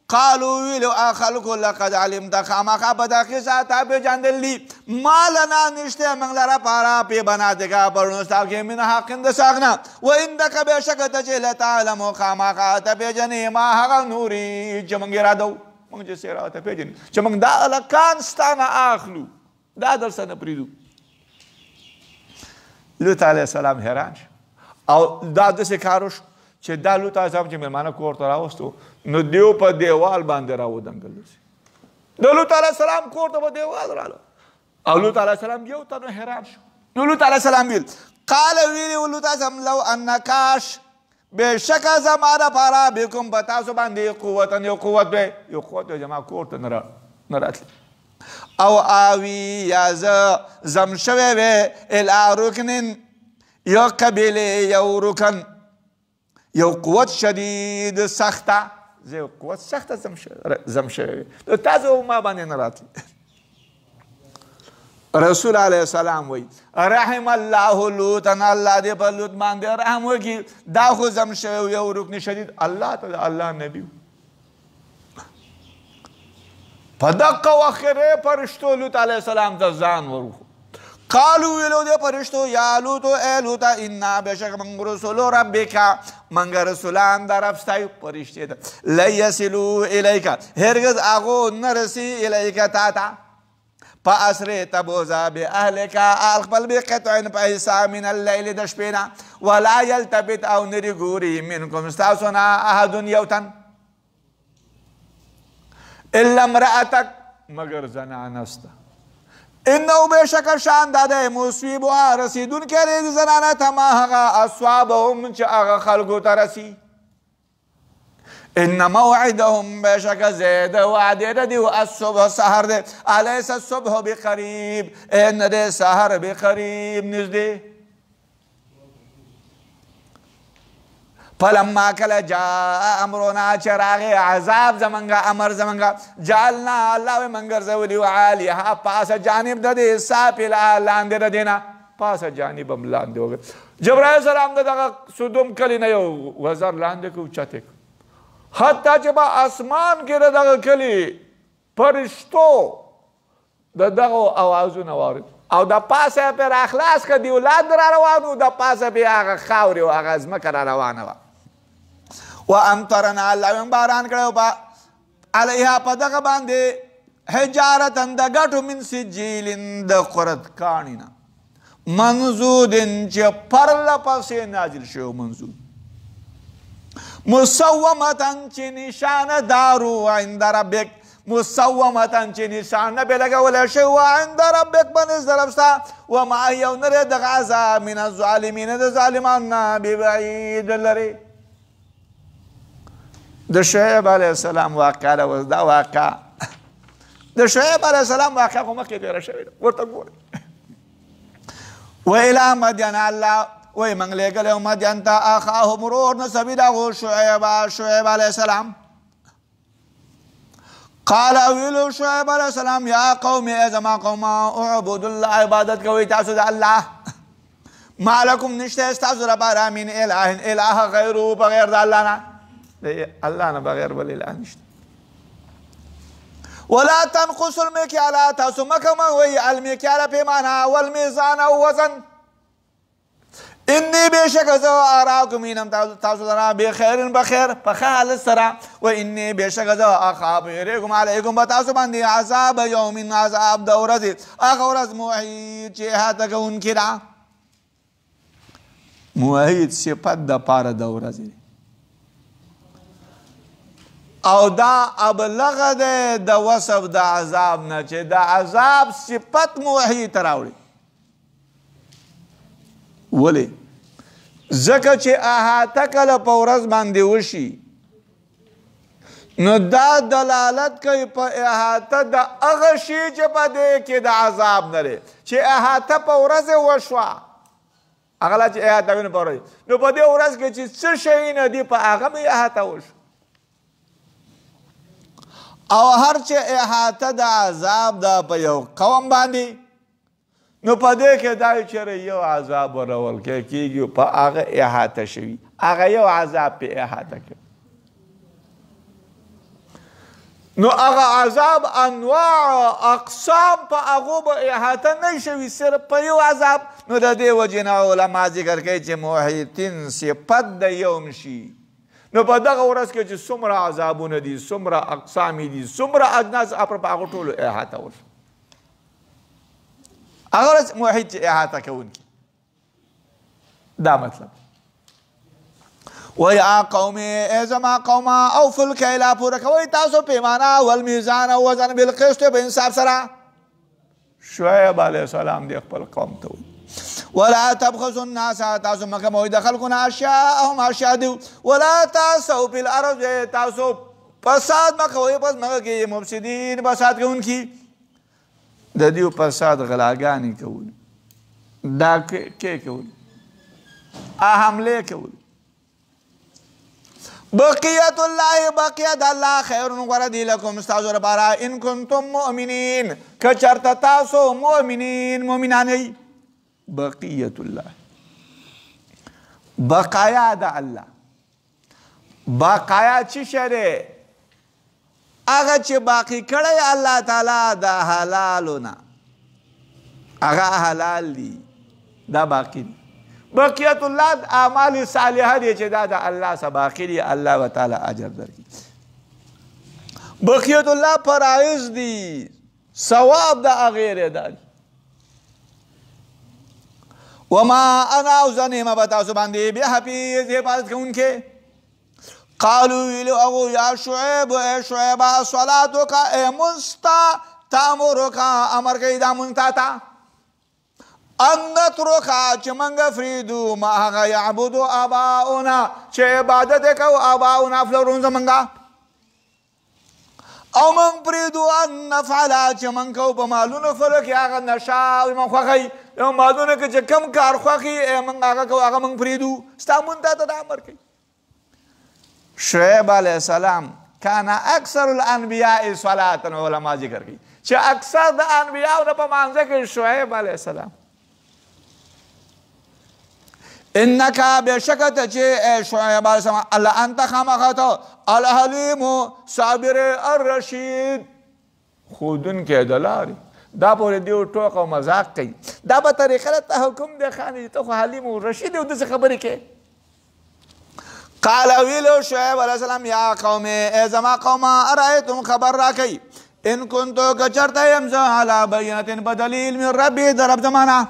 قالو ویلو خلکو لقد علمت خامخا په دا قصه تا پېژندلي ما لنا نشته موږ لره پاره پې بناتکه پرونو ستا کې من حق د ساغنه و عندک بېشکه ته چې لتعلمو خامخا ته پېژنې ما هغه نوري چې موږ اراده وو موږ چې سره ته پېژنې چې موږ دا هلکان ستا نه اخلو دا در سره نه پرېږدو. لوط علیه السلام حیران شو او دا داسې کار وشو چې دا لوط علیه السلام چې مېلمانه کور ته راوستو نو دیو په دیوال باندې راودنګل. د لوط علیه السلام کور ته په دیوال راله او لوط علیه السلام یو تنو حیران شو. نو لوط علیه السلام ویل قال ویلي لوط علیه السلام لو ان کاش بېشکه زما دپاره بکم په تاسو باندې قوتن یو قوت به یو قوت به زما کور ته نه راتلی او آوي یا زه زم شوی وی الی رکنن یو قبیلې یو رکن یو قوت شدید سخته زه یو قوت سخته زم شوی وی تاسو ما باندې نه راتلی. رسول علیه السلام وی رحم الله لوطن الله دې په لوط باندې رحم وکړي دا خو زم شوی یو رکن شدید الله ته الله نبی په دقه وخت کې فرشتو لوط علیه السلام ته ځان ورخو. قالو ویلو دې فرشتو یا لوطو ای لوطه انا بېشکه موږ رسولو ربک موږ رسولان د رب ستایو فرشتې ته لن یصلو الیک هرګز هغو نه رسي الیک تا ته فاسرې تبوزه باهلک آل خپل بقطع په حصه من اللیل د شپې نه ولا یلتفت او نري ګوري منکم ستاسو نه احد یو تن الا امرأتک مگر زنانه سته انه بېشکه شان دا دی مصیبها رسیدونکی دی زنانه ته ما هغه اصوابهم چې هغه خلکو ته رسي. ان موعدهم بېشکه زید وعدې د دي الصبح سحر دی الیس الصبح بقریب نه دی سحر بقریب نږدې. فلما کله جاء امرنا چې راغی عذاب زمونږه امر زمونږه جعلنا الله وی موږ ګرځولي وو عالیها پاسه جانب د دې سافله لاندې د دې نه پاسه جانب هم لاندې وګړه. جبرائیل السلام د دغه سدوم کلي نه یو وزر لاندې کړو اوچته کړو حتی چې په اسمان کې د دغه کلي فرشتو د دغو اوازونه واورېد او د پاسه یې پرې راخلاص کړه د اولاد را روان و د پاسه پرې هغه خاورې و هغه ځمکه را روانه وه. وامطرنا الله ویم باران کړی په علیها په دغه باندې حجارة د ګټو من سجیل د قرت کاڼي نه منضودن چې پرله پسې نازل شوی منضود مسومة چې نشانه دارو عند ربک مسومتن چې نشان نه پې لګولی شوی وه عند ربک په نزد د رب ستا وما هي او نه دی دغه عذاب من الظالمین د ظالمانو نه ببعید لرې. د شعیب علیه السلام واقعه ده. اوس دا واقعه د شعیب علیه السلام واقعه خو مخکې تېره شوې ده. ورته ګورئ. وإلى مدین الله وی موږ لېږلی و مدین ته اخاهم ورور نسبي د هغو شعیب علیه السلام. قال ویلو شعیب علیه السلام یا قوم ای زما قومه اعبدوا الله عبادت کوئ تاسو د الله ما لکم نشته ستاسو لپاره من اله غیره بغیر د الله نه. د الله نه بغیر بل اله نشته. ولا تنقصوا المكيال تاسو مکوئ المکیال پیمانه والمیزان او وزن. انی بېشکه زه اراکم وینم تاسو لره بخیر بخیر په ښه حالت سره و انی بېشکه زه اخاف یریږم علیکم په تاسو باندې عذاب یوم عذاب د ورځې هغه ورځ محیط چې احاطه کوونکې ده. محیط صفت دپاره د ورځې او دا ابلغه دی د وصف د عذاب نه چې د عذاب صفت محیط راوړي. ولې؟ ځکه چې احاطه کله په ورځ باندې وشي نو دا دلالت کوي په احاطه د هغه شي چې په دې کې د عذاب نه دی. چې احاطه په ورځ وشوه هغه لا چې احاطه وي نو په ورځ نو په دې ورځ کې چې څه شی نه دي په هغه مې احاطه وشو. او هر چې احاطه د عذاب ده په یو قوم باندې نو په دې کې دا چېرې یو عذاب ورول کېږي په هغه احاطه شوي هغه یو عذاب پې احاطه کوي. نو هغه عذاب انواع اقسام په هغو به احاطه نه شوي صرف په یو عذاب. نو د دې وجې نه علما ذکر کوي چې محیطین صفت د یوم شي. نو په دغه ورځ کې چې څومره عذابونه دي څومره اقسامې دي څومره اجناس په هغو ټولو احاطه وشو. هغه ورځ محیط چې احاطه کوونکي دا مطلب. ویا قوم ای زما قومه اوفوا الکیل پوره کوئ تاسو پیمانه والمیزان او وزن بالقسط په انصاف سره. شعیب علیه السلام دی خپل قوم ته وایي ولا تبخسوا الناس تاسو مکه موي د خلکو نه اشیاءهم اشیاء دي ولا تعثوا فی الارض تاسو فساد مکوئ پس مکه کې مفسدین فساد کوونکي. د دې فساد غلاګانې کول دا کې کول حملې کول. بقیت الله بقیت الله خیر غوره دی لکم ستاسو لپاره ان کنتم مؤمنین که چېرته تاسو مؤمنان یئ. بقیت الله بقایا د الله. بقایا چی شی دی؟ هغه چې باقی کړی الله تعالی د حلالو نه هغه حلال دي دا باقی دي. بقیت الله د اعمال صالحه دی چې دا د الله څخه باقی دي الله و تعالی اجر درکړي. بقیت الله فرایض دي ثواب د هغې دی. وما انا او زنیم په تاسو باندې بحفیظ حفاظت کوونکی. قالو ویلو اغو یا شعیب اے شعیبا صلاتو کا اے منستا تامورو کا امر کئی دا منتا تا انترو کا چه منگ فریدو ما آغا یعبدو آباؤنا چه عبادت کو آباؤنا فلورون زمنگا او من پریدو ان نفعلا چه من کو پا مالون فلکی آغا نشاوی من خوخی او مالون که چه کم کار خوخی اے من آغا کو آغا من پریدو ستا منتا تا دا امر کئی. شعیب علیہ السلام کانا اکثر الانبیاء صلاة علماء ذکر کی چه اکثر دا انبیاء دا پا مانزه که شعیب علیہ السلام. انکا بے شکت چه اے شعیب علیہ السلام اللہ انت خامخطا الحلیم صابر الرشید خودن که دلاری دا پوری دیو ټوک او مذاق کئی دا با طریقه تا حکم دے خانی تو خو حلیم و رشید او دس خبری که. قال ویلو شعیب علیہ السلام یا قوم ای زما قوم ارائیتم خبر را کئی ان کنتو کچرتا یمزا علا بینت بدلیل من ربی در رب زمانا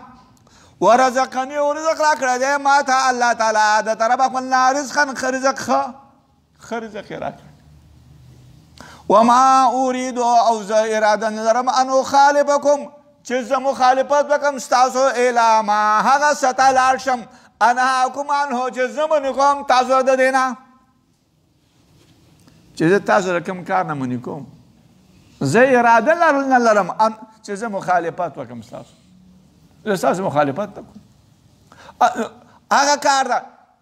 ورزقنی و رزق را کرده ما تا اللہ تعالی دا طرف اقبلنا رزقا خرزق خرزق را کرده وما اريد او زه اراده نه لرم ان اخالفکم چې زه مخالفت وکړم ستاسو الی ما هغه څه ته لاړ شم انهاکم عنه چې زه منې کوم تاسو د دې نه چې زه تاسو له کوم کار نه منې کوم زه اراده نه لرم چې زه مخالفت وکړم ستاسو زه ستاسو مخالفت نه کوم هغه کار ده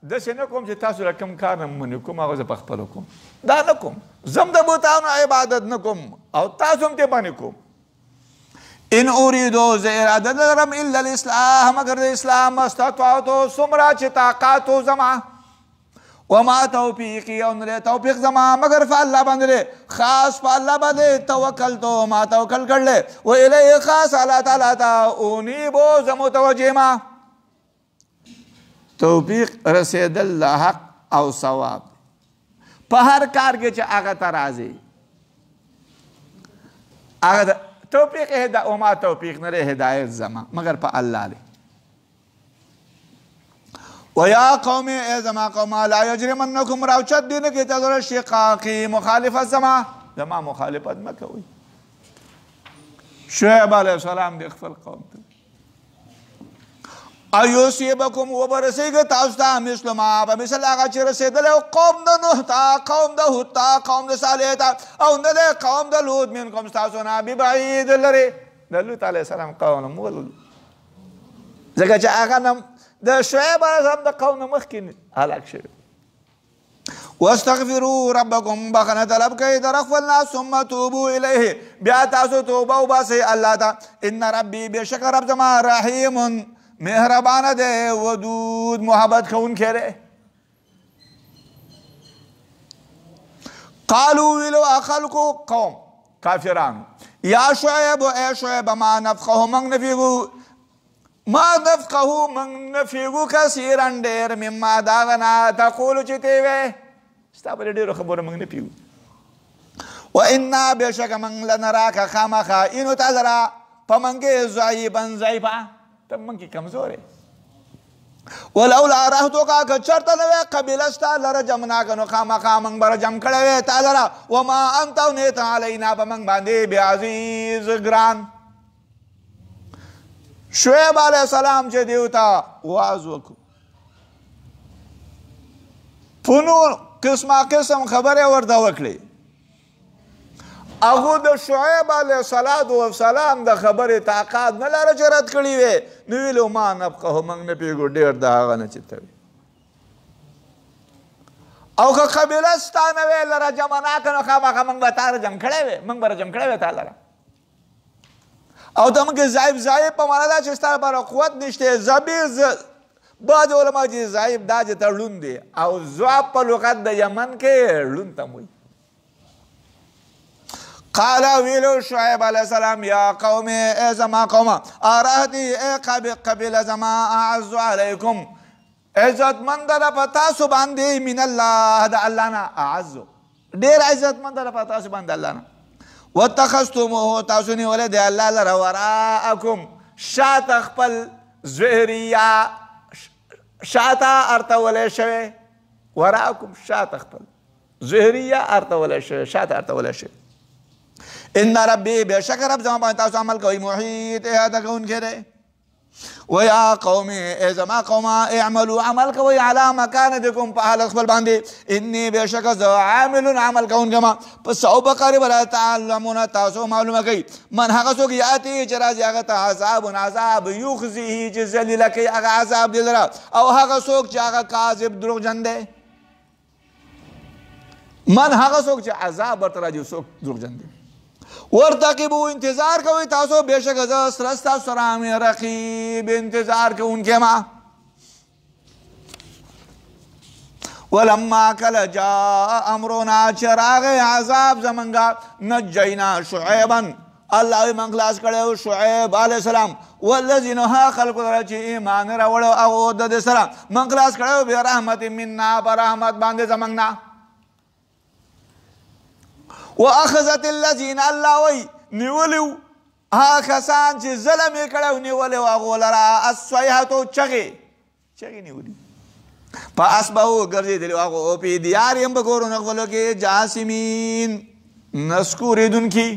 داسې نه کوم چې تاسو له کوم کار نه منې کوم هغه زه پخپله کوم دا نه کوم زه هم د بوتانو عبادت نه کوم او تاسو هم دې باندې کوم ان اریدو زه اراده نه لرم الا الاصلاح مګر د اصلاح ما استطعتو څومره چې طاقت و زما وما توفیقي او نه توفیق زما مگر په الله باندې خاص په الله باندې توکل تو ما توکل کړل و الیه خاص الله تعالی ته انیبو زه متوجه ما توفیق رسیدل حق او ثواب په هر کار کې چې هغه ته راځي هغه توفیق هدایت وما توفیق نه هدایت زما مگر په الله دی ویا قوم ای زما قوم لا یجرمنکم راوچت دین کې تاسو شقاقی مخالفت زما مخالفت مکوئ شعیب علیه السلام د خپل قوم ته ایوسیبکم وبرسیږي تاسو ته مثل ما په مثل هغه چې رسېدلی قوم د نوح ته قوم د هود ته قوم د صالح ته او نه دی قوم د لوط منکم ستاسو نه ببعید لرې د لوط علیه السلام قوم نه مولل ځکه چې هغه نه د شعیب علیه السلام د قوم نه مخکې هلاک شوي واستغفروا ربکم بخنه طلب کوئ د خپل نه ثم توبو الیه بیا تاسو توبه وباسئ الله ته ان ربي بېشکه رب زما رحیم مهربانه ده ودود محبت کوونکی دی قالوا ویلو خلقو قوم کافرانو یا شعیب ای شعیب ما نفقه من نفقه کثیرا ډېر مما دا غنا تقولو چې تی وې ستا په ډېرو خبرو موږ نه پیږو وانا بېشکه موږ لنراکه خامخا اینو تا لره په موږ کې ضعیفا ته موږ کې کمزور یې ولولا رهتک که چېرته نه وې قبیله ستا لرجمناک نو خامخا موږ به رجم کړی وې تا لره وما انت او نه ته علینا په موږ باندې بعزیز ګران شعیب علیه السلام چې دیو ته واز وکړو په قسمه قسم خبرې ورته وکړې هغه د شعیب علیه السلام د خبرې طاقت نه لره چې رد کړي وې نو ویلو ما نفقه موږ نه پوهېږو ډېر د هغه نه چې ته وې او که قبیله ستا نه وې لره جمعناکه نو خامخا موږ به تا رجم کړی وې موږ به رجم کړی وې تا لره او ته موږ ضعیف په معنا ده چې ستا لپاره قوت نشته بعض علما چې ضعیف دا چې ته ړوند دی او ضعف په لغت د یمن کې ړوند ته وایي قال ویلو شعیب علیه السلام یا قوم ای زما قومه ارهدی ای قبیله زما اعز علیکم عزتمند ده په تاسو باندې من الله د الله نه اعز ډېر عزتمند ده په تاسو باندې الله نه واتخذتموه تاسو نیولې د الله لره وراءکم شاته خپل ظهریه شاته ارتولی شوی وراءکم شاته خپل ظهریه ارتولی شوی شاته ارتولی شوی ان ربی بېشکه رب زما باندې تاسو عمل کوئ محیط احاطه کوونکی دی ویا قوم ای زما قومه اعملوا عمل کوئ علی مکانتکم په حالت خپل باندې انی بېشکه زه عامل عمل کوونکی ما په سوف قریب ولا تعلمون تاسو معلومه کوئ من هغه څوک یاتي چې راځي هغه ته عذاب یخزیه چې ذلیله کوي هغه عذاب دی لره او هغه څوک چې هغه کاذب دروغجن دی من هغه څوک چې عذاب ورته راځي څوک دروغجن دی ورتقبو انتظار کوئ تاسو بېشکه زه سره ستاسو سره مې رقیب انتظار کوونکی ما ولما کله جاء امرنا چې راغی عذاب زمونږه نجینا شعیبا الله وی موږ خلاص کړی شعیب علیه السلام والذین ها خلکو سره چې ایمان راوړی هغو د دې سره موږ خلاص کړی برحمت منا په رحمت باندې زموږ نه واخذت الذين الله وی نیولیو ها کسان چې ظلم یې کړی نیولی هغو لره الصیحة چغې نیولي فاصبحوا ګرځېدلي هغو په دیارهم په کورونو خپلو کې جاسمین نسکوریدونکي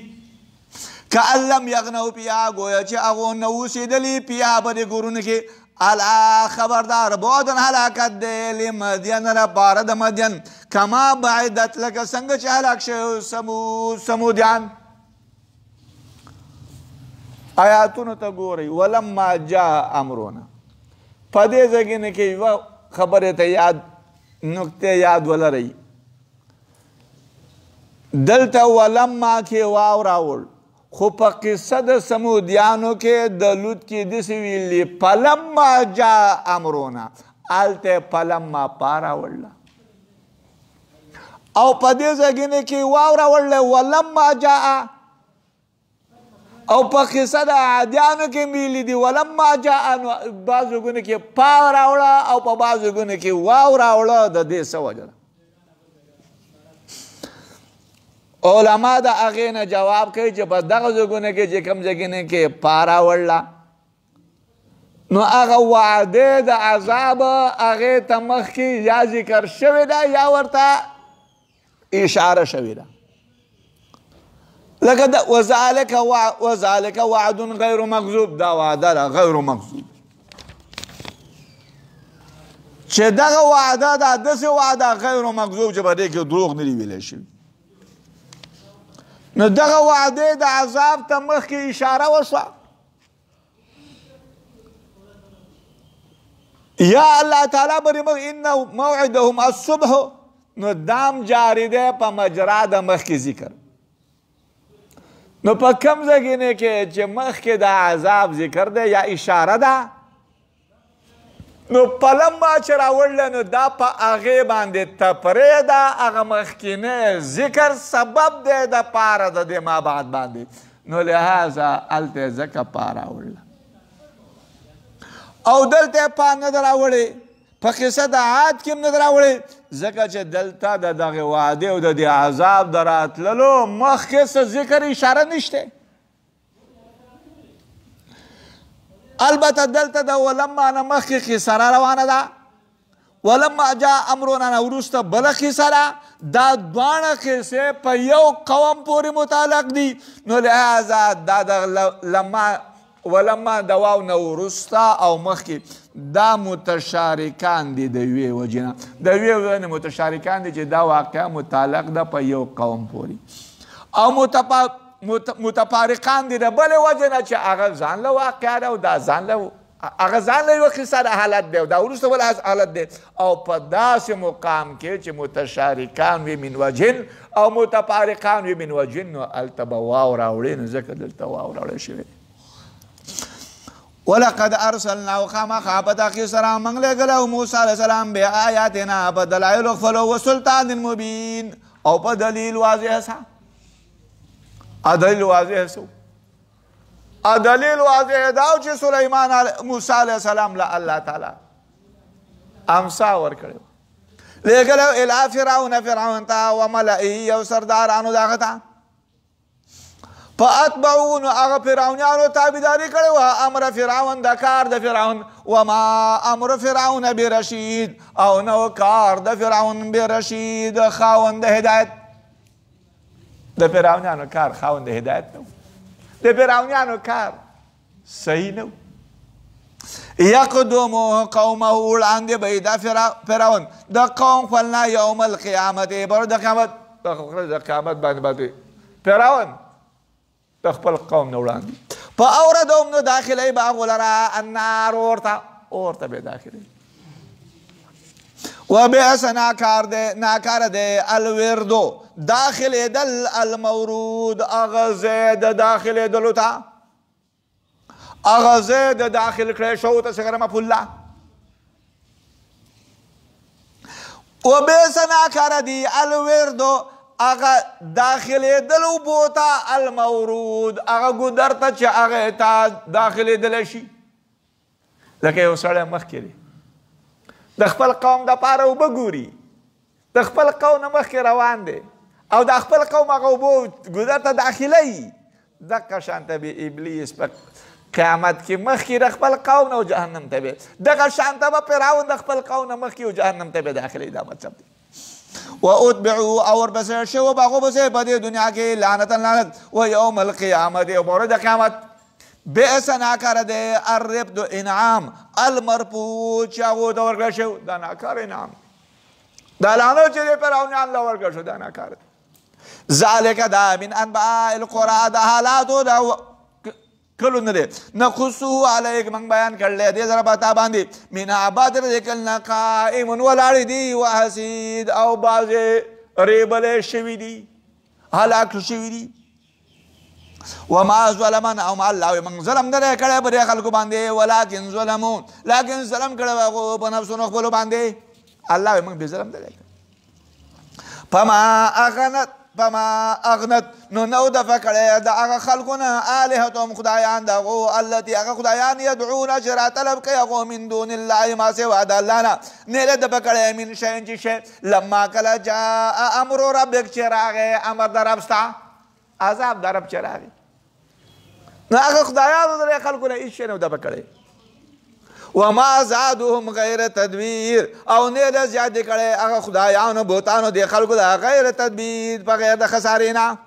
کأن لم یغنوا فیها گویا چې هغو نه اوسېدلي فیها په دې کورونو کې الا خبردار بعدن هلاکت دی لمدین لپاره د مدین کما بعدت لکه څنګه چې هلاک شوي سمودیان. آیاتونو ته ګورئ ولما جاء امرنا په دې ځای کې یوه خبرې ته یاد نکته یاد ولرئ. دلته ولما کې واو راوړ خو په قصه د سمودیانو کې د لوط کې داسې ویلي فلما جاء امرنا هلته فلما پا راوړله او په دې ځای کې واو راوړله ولما جاء او په قصه د عادیانو کې ویلي دي ولما جاء نو بعض ځایونو کې پا راوړه او په بعض ځایونو کې واو راوړه د دې څه وجه ده. علما د هغې نه جواب کوي چې په دغه ځایونو کې چې کوم ځایونو کې پا راوړله نو هغه وعدې د عذاب هغې ته مخکې یا ذکر شوې ده یا ورته اشاره شوې ده. لکه وذلک وعد غیر مکذوب دا وعده ده غیر مکذوب چې دغه وعده ده داسې وعده غیر مکذوب چې په دې کې دروغ نه دي ویلی شوي. نو دغه وعدې د عذاب ته مخکې اشاره وشوه یا الله تعالی بری مخ ان موعدهم الصبح نو دام جاری دی په مجرا د مخکې ذکر. نو په کوم ځای کې چې مخکې د عذاب ذکر دی یا اشاره ده نو فلما چې راوړله نو دا په هغې باندې تفریح ده هغه مخکینی ذکر سبب دی د پاره د دې ما بعد باندې نو لهذا هلته ځکه پا راوړله او دلته یې پا نه ده راوړې په قصه د عاد کې هم نه ده راوړې ځکه چې دلته د دغې وعدې او د دې عذاب د راتللو مخکې څه ذکر اشاره نشته. البته دلته د ولما نه مخکې قصه را روانه ده ولما جاء امرنا نه وروسته بله قصه ده دا دواړه قصې په یو قوم پورې متعلق دي نو لهذا دا د ولما د واو نه وروسته او مخکې دا متشارکان دي د یوې وجې نه د یوې وجې نه متشارکان دي چې دا واقعه متعلق ده په یو قوم پورې او متفارقان دي د بلې وجې نه چې هغه ځان له واقعه ده او دا هغه ځان له یوه قصه د حالت دی او دا وروسته بل حالت دی او په داسې مقام کې چې متشارکان وي من وجهن او متفارقان وي من وجهن نو هلته به واو راوړې نو ځکه دلته واو راوړی شوی. ولقد ارسلنا خامخا په تحقیق سره موږ لېږلی موسی علیه السلام بآیاتنا په دلایلو خپلو وسلطان مبین او په دلیل واضح سره. دلیل واضح سو دلیل واضح دا چې سلیمان موسی علیه السلام له الله تعالی امسا ورکړی لېږلی الی فرعون ته وملئه او سردارانو د هغه ته فاتبعو نو هغه فرعونیانو تابعداري کړې وه امر فرعون د کار د فرعون وما امر فرعون برشید او نو کار د فرعون برشید خاوند د هدایت. د فرعونیانو کار خاوند د هدایت نه و د فرعونیانو کار صحیح نه و. یقدمو قومه وړاندې به یې دا فرعون د قوم خپل نه یوم القیامت بر د قیامت باندې فرعون د خپل قوم نه وړاندې په اوردهم نو داخلی به هغو لره النار اور ته به داخلی و بئس ناکاره دی الوردو داخلیدل المورود هغه ځای د داخلیدلو ته هغه ځای د داخل کړی شو ته صغیر مفعول له و بئس ناکاره دی الوردو هغه داخلیدل اوبو ته المورود هغه ګودر ته چې هغې ته داخلیدلی شي. لکه یو سړی مخکې دی د خپل قوم دپاره اوبه ګوري د خپل قوم نه مخکې روان دی او د خپل قوم هغه اوبه ګودر ته داخلوي دقه شانته به ابلیس په قیامت کې مخکې د خپل قوم نه او جهنم ته به دغه شانته به فرعون د خپل قوم نه مخکې او جهنم ته به داخلوي. دا مطلب دی واتبعوا او ورپسې شو باغو پسې په دې دنیا کې لعنت لعنت و یوم القیامت او پر د قیامت بئس ناکاره دی الربد انعام المرفوع چې هغو ته ورکړل شو دا ناکاره انعام دا لعنت چې فرعونیان له ورکړل شو دا ناکاره ذلک دا من انباء القرى د حالاتو د کلو نه دی نقصو علیک موږ بیان کړلی دې سره په تا باندې منها بعد د کلنا قائم ولاړې دي وحسید او بعضې ریبلې شوي دي هلاک شوي دي وما ظلمنا او ما الله موږ ظلم نه دی کړی په دې خلکو باندې ولکن ظلمون لیکن ظلم کړی هغو په نفسونو خپلو باندې الله موږ بې ظلم نه دی فما اغنت نو نو دفع کړی د هغه خلکو نه الهتهم خدایان د هغو التي هغه خدایان یدعون چې راطلب کوي هغو من دون الله ما سوا د الله نه نه دفع کړی من شیء چې شی لما کله جاء امر ربک چې راغی امر د رب ستا عذاب د رب چې راغی نو هغه خدایانو د دې خلکو نه هېڅ شی نه دفع کړی وما زادوهم غیر تدبیر او نه ده زیات کړی هغه خدایانو بوتانو د خلکو د غیر تدبیر بغیر د خسارې نه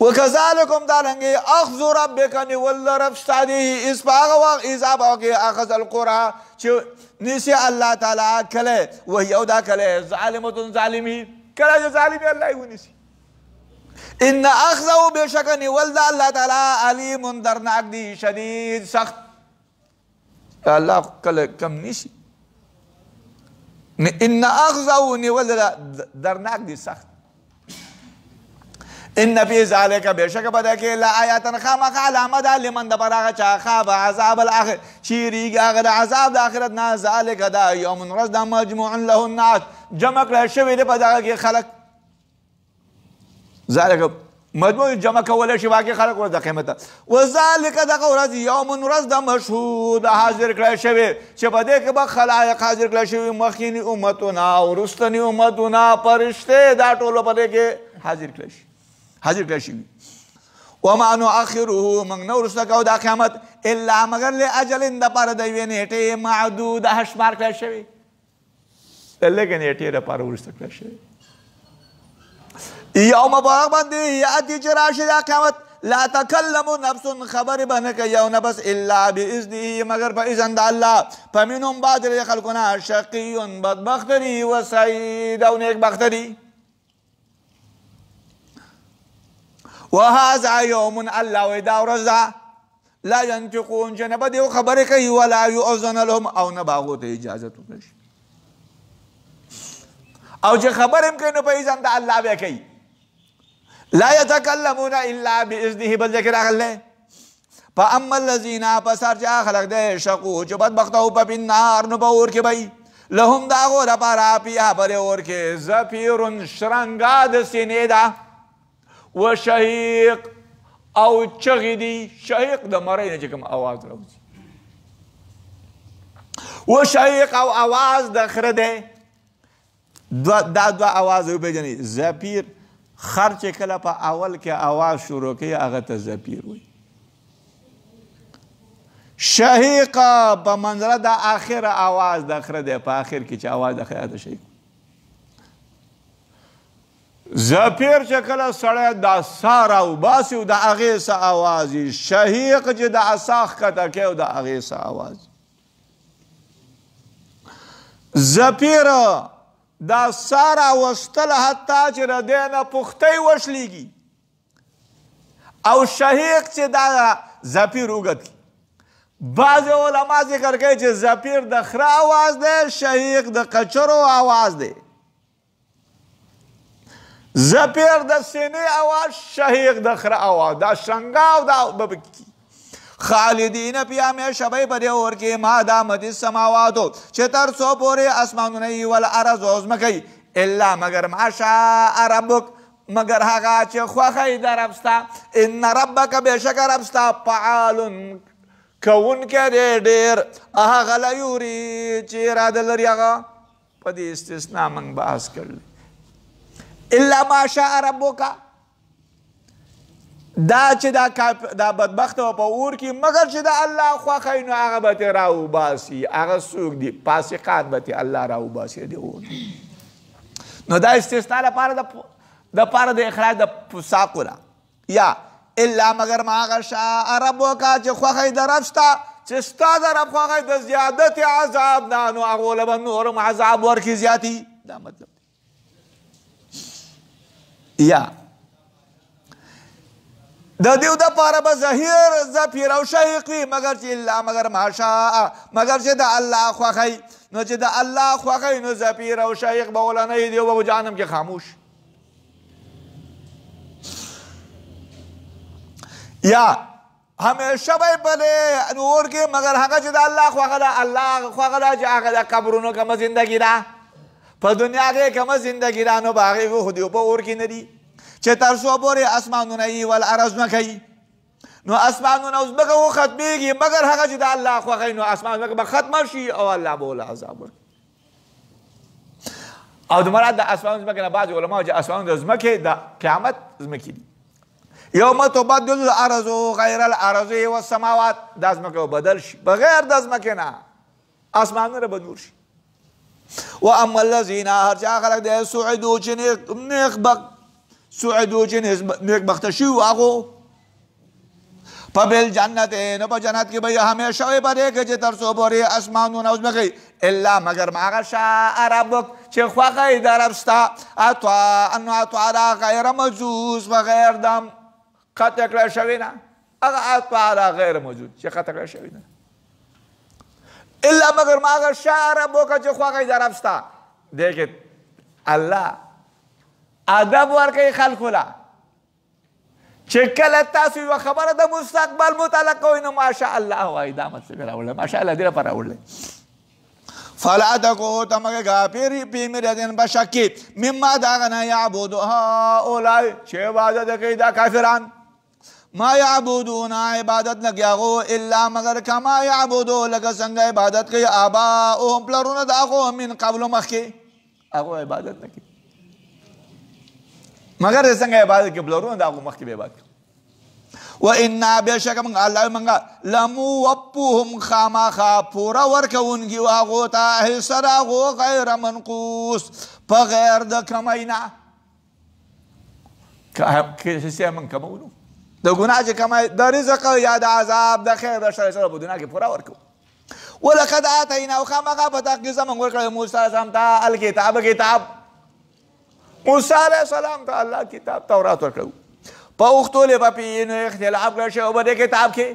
وکذلکم دارنګې اخذ ربک نیول رب ستا دی اس په هغه وخت اذا کې اخذ القرى چې نیسي الله تعالی کله وهي او دا کله ظالمة ظالمي کله چې ظالمي الله یې ونیسي ان اخذه بشک نیول د الله تعالی علیم درناک دی شدید سخت الله کله کم نیسي ان اخذه نیول درناک دی سخت ان فی ذلک بشک پدې کې لا آیاتن خامخ علامه ده لمن د براغه چا خاب عذاب الاخر چیریږي هغه د عذاب د آخرت نه ذلک دا یوم ورځ دا مجموع له الناس جمع کړی شوي دی په دغه کې خلک ذلك مجموع جمع کولی شي باقي خلک ورځ د قیمته وذلک دغه ورځ یوم ورځ د مشهود حاضر کړی شوی چې په دې کې به خلایق حاضر کړی شوي مخکیني امتونه او وروستني امتونه فرشتې دا ټولو په دې کې حاضر کړی شوي وما نؤخره موږ نه وروسته کوو دا قیامت الا مگر لاجل دپاره د یوې نیټې معدوده شمار کړی شوي لږې نیټې دپاره وروسته کړی شوي یوم په باندې یاتي چې راشي دا قیامت لا تکلم نفس خبر به نه کوي یو نفس الا باذنه مگر په اذن د الله فمنهم بعض د خلکو نه شقي بدبخت دي وسعید او نیکبخت دي وهذا يوم الله ودا ورځ لا ينطقون چې نه به دې خبرې کوي ولا يؤذن لهم او نه به هغو ته اجازت وکړي او چې خبر هم کوي نو په اذن د الله به کوي لا يتكلمون الا باذنه بل ذکر اغله فاما الذين پسار چې خلق دې شقو چې بدبخت او په النار نو په اور کې وي لهم دا غو لپاره پیا پر اور کې زفیر شرنګا د سینې ده وشهيق او چغې دي شهيق د مرۍ نه چې کوم اواز راوځي وشهيق او اواز د خره دی دا دوه اواز وپېژنئ زفیر خر چې کله په اول کې اواز شروع کوي هغه ته زفیر وایي شهيق په منظره د آخر اواز د خره دی په آخر کې چې اواز د خره د شهيق زفیر چې کله سړی دا سا راوباسي او د هغې څه اواز وي شهيق چې د عصا ښکته کوي او د هغې څه اواز زفیر دا سا راوستله حتی چې د دې نه پختۍ وشلېږي او شهيق چې دا زفیر اوږد کړي بعضې علما ذکر کوي چې زفیر د خره اواز دی شهيق د قچرو اواز دی زفیر د سینې اواز شهيق د خره اواز دا شرنګا او دا ببکي خالدین فیها همیشه به په دې اور کې ما دامت السماواتو چې تر څو پورې اسمانونه وي والارض او ځمکه وي الا مگر ما شاء ربک مگر هغه چې خوښه یې د رب ستا ان ربک بېشکه رب ستا فعال کوونکی دی ډېر هغه له یوري چې اراده لري هغه په دې استثنا موږ بحث کړلی الا ما شاء ربک دا چې دا بدبخت په اور کې مګر چې د الله خوښه وي نو هغه به ترې راوباسي. هغه څوک دي؟ فاسقان به ترې الله راوباسي د اور. نو دا استثنا دپاره د اخراج د فساقو ده. یا الا مګر ما هغه شاء ربک چې خوښه یې د رب ستا چې ستا د رب خوښه یې د زیادت عذاب نه نو هغو له به نور هم عذاب ورکړي زیاتي. دا مطلب دی. یا د دیو دپاره به زهیر زفیر او شهیق وي مګر چې الا مګر ماشاء مګر چې د الله خوښه یي نو چې د الله خوښه یي نو زفیر او شهیق به وله نه وي دیو به په جهنم کې خاموش. یا همیشه به یې په دې اور کې مګر هغه چې د الله خوښه ده. الله خوښه ده چې هغه د قبرونو کومه زندګي ده په دنیا کې کومه زندګي ده نو به هغې خو دیو په اور کې نه دي چې تر څو پورې اسمانونه یي والارض ځمکه یي. نو اسمانونه او ځمکه وختمېږي مګر هغه چې د الله خوښه وي نو اسمان ځمکه به ختمه شي او الله به ورله عذاب ورکړي. او د مراد د اسمان ځمکې نه بعضې علما چې اسمان د ځمکې د قیامت ځمکې دي. یوم تبدل الارض غیر الارض والسماوات دا ځمکه به بدل شي بغیر د ځمکې نه اسمانونه به نور شي. و اما الذین هر چا خلک دی سعدو چې سعدو چې نیکبخته شوي هغو په بالجنت نو په جنت کې به یې همیشه وي په دې کې چې تر څو پورې اسمانونه او ځمکه الا مګر ما هغه شاء ربک چې خوښه یې د رب ستا اطاعه غیر مجوز بغیر د قطع کړی شوي نه. هغه اطاعه غیر موجود چې قطع کړی شوي نه الا مګر ما هغه شاء ربک چې خوښه یې د رب ستا. دې کې الله ادب ورکوي خلکو له چې کله تاسو یوه خبره د مستقبل متعلق کوئ نو ماشاء الله وایي. دا مطلب یې راوړلی ماشاء الله دې لپاره راوړلی. فلا تکو ته مه کېږه فی مرية په شک کې مما د هغه نه یعبدو هؤلاء چې عبادت کوي دا کافران. ما یعبدون عبادت نه کوي هغو الا مګر کما یعبدو لکه څنګه عبادت کوي آباؤهم پلرونه د هغو من قبلو مخکې هغو عبادت نه کوي مگر څنګه عبادت کې پلرونه د هغو مخکې به عبادت کوي. و انا بېشکه موږ الله موږ لموفوهم خامخا پوره ورکوونکي و هغو ته حصه د هغو غیر منقوص په غیر د کمی نه. حصه موږ کموو د ګناه چې کمی د رزق یا د عذاب د خیر د شر سره په دنیا کې پوره ورکوو. ولقد آتیناه خامخا په تحقیق زموږ ورکړی موسی علیه السلام ته الکتاب کتاب. موسی علیه السلام ته الله کتاب تورات ورکړو په اختلف فیه نو اختلاف کړی شوی په دې کتاب کې.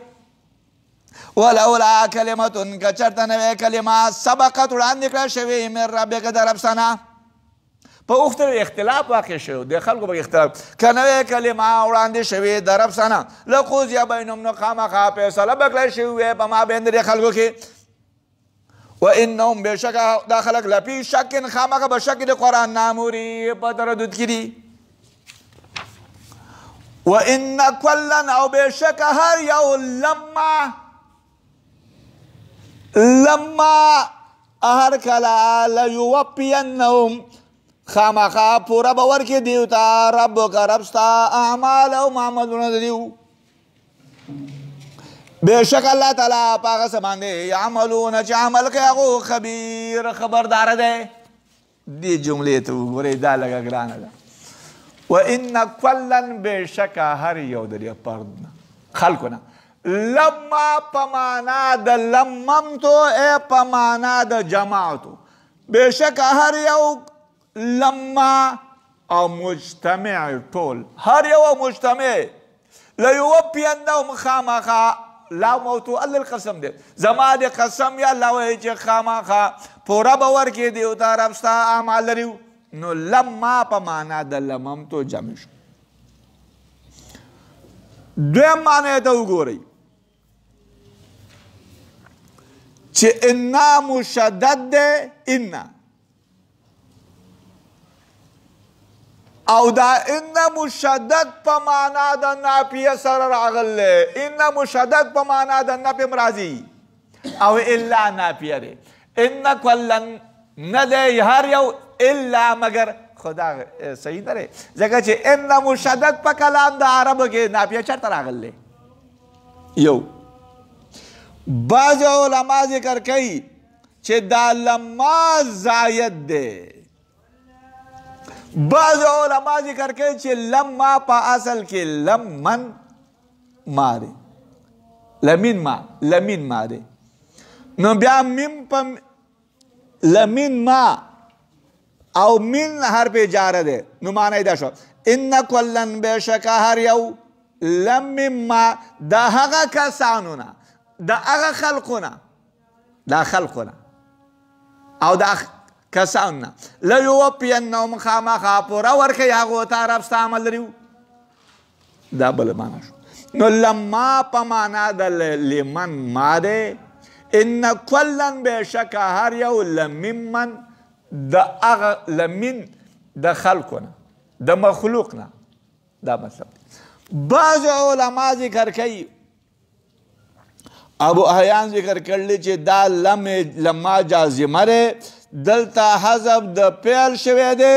ولولا کلمة که چېرته نه وی کلمه سبقت وړاندې کړی شوې من ربک د رب څخه په اختلف اختلاف واقع شوی د خلکو په اختلاف که نه وی کلمه وړاندې شوې د رب څخه لقضی بینهم نو خامخا فیصله به کړی شوې وی په مابین د دې خلکو کې. و انهم بېشکه دا خلک لفي شک خامخا به شک د قرآن ناموري په تردد کې دي. و ان کلا او بېشکه هر یو لما هر کله لیوفینهم خامخا پوره به ورکړي دیو ته ربک رب ستا اعمالهم عملونه د دیو. بېشک الله تعالی په هغه څه باندې یعملونه چې عمل کوي هغو خبیر خبرداره دی. دې جملې ته وګورئ دا لږه ګرانه ده. و ان کلا بېشکه هر یو د دې فرد نه خلکو نه لما په معنا د لممتو ای په معنا د جماعتو بېشکه هر یو لما او مجتمع ټول هر یو مجتمع لیوفینهم خامخا لا موتو للقسم دی زما د قسم یا الله وایي چې خامخا پوره به ورکړي دیو ته رب ستا اعمال لري. نو لما په معنا د لممتو جمع شو. دویم معنی ته وګورئ چې انا مشدد دی انا او دا ان مشدد په معنا د نافیه سره راغلی. ان مشدد په معنا د نفی راځي او الا نافیه دی. ان کلا نه دی هر یو الا مگر خو دا صحیح نه دی ځکه چې ان مشدد په کلام د عربو کې نافیه چېرته راغلی یو بعض علما ذکر کوي چې دا لما زاید دی بعض علما ذکر کوي چې لما په اصل کې لمن ما دی لمین ما دی نو بیا میم په لمین ما او من حرف جاره دی نو معنی دا شو ان کلن بشکه هر یو لمین ما د هغه کسانو نه د هغه خلقونه او د کسانو نه لیوفینهم خامخا پوره ورکوي هغو ته رب ستا عمل لري دا بله معنا شو نو لما په معنا د لمن ما دی ان کلن بشکه هر یو لممن د هغه لمن د خلقو نه د مخلوق نه دا مطلب بعض علما ذکر کوي ابو احیان ذکر کړلی چې دا لما جازمه دی دلته حذف د فعل شوی دی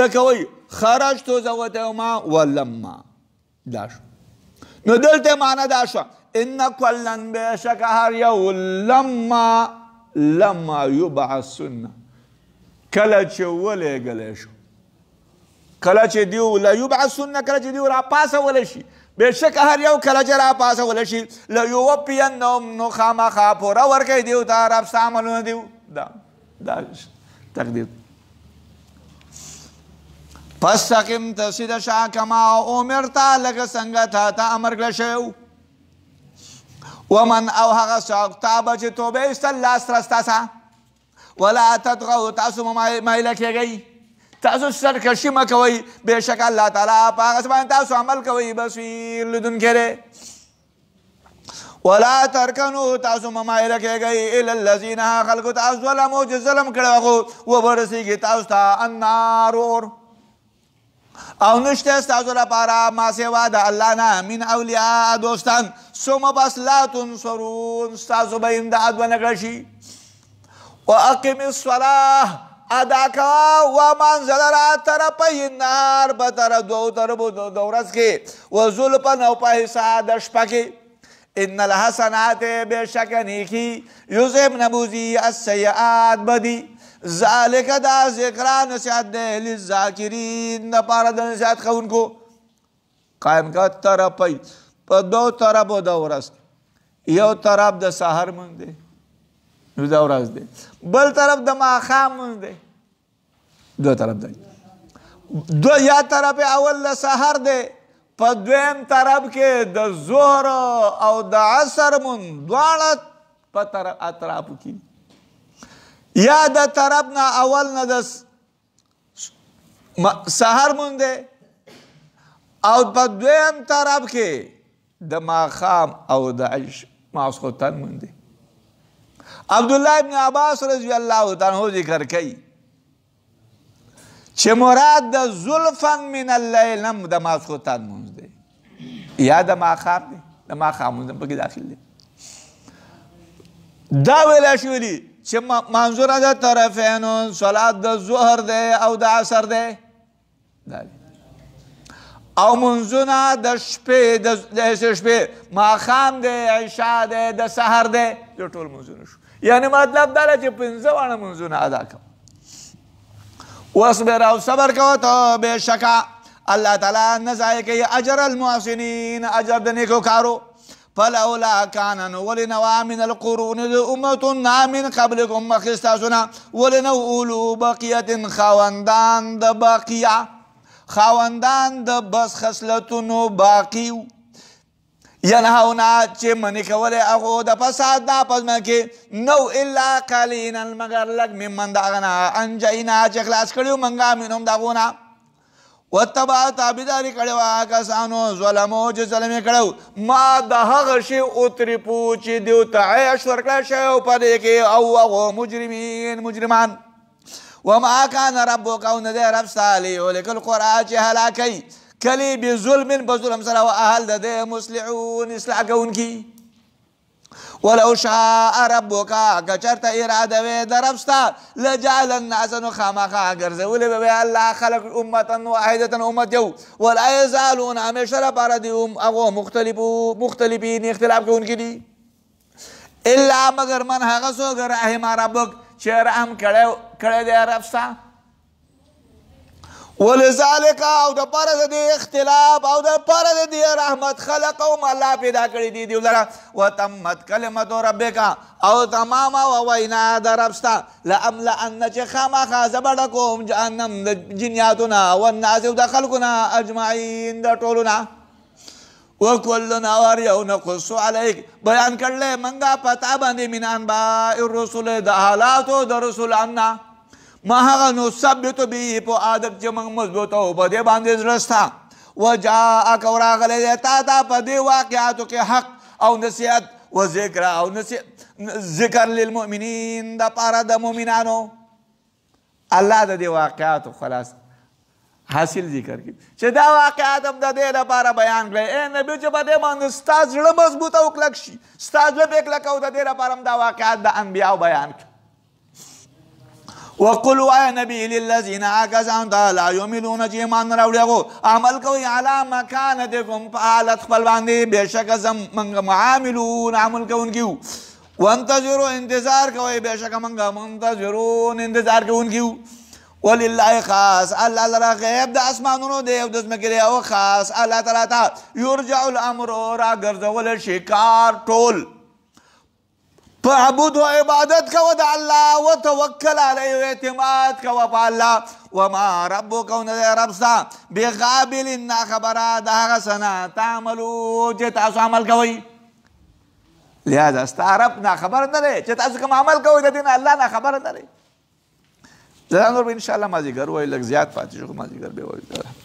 لکه وایي خرجتو زه وتیما ولما دا شو نو دلته معنا دا شو ان کلن بشکه هر یو لما یبعثن کله چې ولېږلی شو کله چې دیو لیبعثن کله چې دیو راپاڅولی شي بېشکه هر یو کله چې راپاڅولی شي لیوفینهم نو خامخا پوره ورکوي دیو ته رب ستا عملونه دیو دا تقدیر فاستقم ته سیده شه کما امرته لکه څنګه تا ته امر کړی شوی ومن او هغه څوک تابه چې توبه ایستل لاس رستاسه ولا تطغوا تاسو مایله کېږئ تاسو سرکشي مه کوئ بېشک الله تعالی په هغه څه باندې تاسو عمل کوئ بصیر لیدونکی دی ولا ترکنو تاسو مه مایله کېږئ الی الذین هغه خلکو ته ظلمو چې ظلم کړی هغو وبرسېږي تاسو ته النار اور او نشته ستاسو لپاره ما سوا د الله نه من اولیاء دوستان ثم بس لا تنصرون ستاسو به امداد ونه کړی شي واقم الصلاه ادا کوه ومنځه لره طرفی النهار په طرف دوو طرفو د ورځ کې وزلفا او په حصه د شپه کې ان الحسنات بېشکه نیکي یذهبن بوځي السیئات بدي ذالک دا ذکرا نصیحت دی للذاکرین دپاره د نصیحت کوونکو قایم که طرفی په دو طرفو د ورځ یو طرف د سحر مونځ دی نو دا ورځ دی بل طرف د ماښام مونځ دی دو طرف دی یا طرف اول د سحر دی په دویم طرف کې د ظهر او د عصر مونځ دواړه په اطرافو کې یا د طرف نه اول نه د سحر مونځ دی او په دویم طرف کې د ماښام او د ماسخوتن مونځ دی عبدالله ابن عباس رضی الله تعالی عنہ ذکر کوي چې مراد د زلفا من اللیل هم د ماسخوتن مونځ دی یا د ماښام دی د ماښام مونځ هم پکې داخل دی دا ویلی شوي دي چې منظوره د طرفینو صلات د ظهر دی او د عصر دی او منځونه د شپې د شپې ماښام دی عشا دی د سحر دی د ټول منځونه شو یعنی مطلب دا دی چې پنځه واړه منځونه ادا کوه واصبر او صبر کوه ته بېشکه الله تعالی نه ضایع کوي اجر المحسنین اجر د نیکو کارو فلولا کان نو ولې نه وه من القرون د امتونه من قبلکم مخکې ستاسو نه ولې نه اولو بقیة خاوندان د بقیه خاوندان د بس خصلتونو باقي ینهونا چې منې کولی هغو د فساد نه په ځمکه کې نو الا قلیلا مګر لږ ممن د هغه نه انجینا چې خلاص کړي وو موږ منهم د هغو نه واتبع تابعداري کړې وه کسانو ظلمو چې ظلم یې کړی ما د هغه شي اترپو چې دیو ته عیش ورکړی شوی و په دې کې او هغو مجرمان وما كان ربك او نه دی رب ستا لیهلک القرى چې هلاکوي کلي بظلم په ظلم سره و اهل د دې مصلحون اصلاح کوونکي ولو شاء ربک که چېرته اراده وې د رب ستا لجعل الناس نو خامخا ګرځولې به وې الله خلق امتا واحدة امت یو ولا یزالون همیشه لپاره دي هغو مختلفین اختلاف کوونکي دي الا مگر من هغه څوک رحم ربک چې رحم کړی دی رب ستا ولذالک او د پاره د دې اختلاف او د پاره د دې رحمت خلقهم الله پیدا کړي دي دوی لره وتمت کلمت ربک او تمام او وینا د رب ستا لاملأن چې خامخا زه به ډکوم جهنم د جنیاتونه والناس او د خلقونه اجمعین د ټولونه وکلنا ور یو نقص علیک بیان کړلی منګه پتا باندې من انباء الرسل د حالاتو د رسولانو ما هغه نو ثبت به په عادت چې موږ مضبوطه او په دې باندې زړه ستا وجاءک او راغلی دی تا ته په دې واقعاتو کې حق او نصیحت و ذکر او ذکر للمؤمنین د پاره د مؤمنانو الله د دې واقعاتو خلاص حاصل ذکر کړي چې دا واقعات هم د دې لپاره بیان کړي ای نبي چې په دې باندې ستا زړه مضبوطه او کلک شي ستا زړه به کلک او د دې لپاره هم دا واقعات د انبیاو بیان کړي وقلوا يا نبي للذين عكسوا لا يؤمنون چې ایمان راوړي هغو عمل کوي علی مکانتکم په حالت خپل باندې بېشکه موږ معاملون عمل کوونکي یو وانتظروا انتظار کوئ بېشکه موږ منتظرون انتظار کوونکي یو ولله خاص الله لره غیب د اسمانونو دی او د ځمکې دی او خاص الله تعالی ته یرجع الامر راګرځول شي کار ټول فاعبد و عبادت کو د الله وتوکل علیه اعتماد کو په الله وما ربک او نه رب ستا بغافل نا خبره د هغه څه نه تعملو چې تاسو عمل کوئ لہذا ستا رب نا خبر نه دی چې تاسو کوم عمل کوئ د دې نه الله نا خبر نه دی زه نور به انشاءالله مازدیګر وایي لږ زیات پاتې شو خو مازدیګر به وایو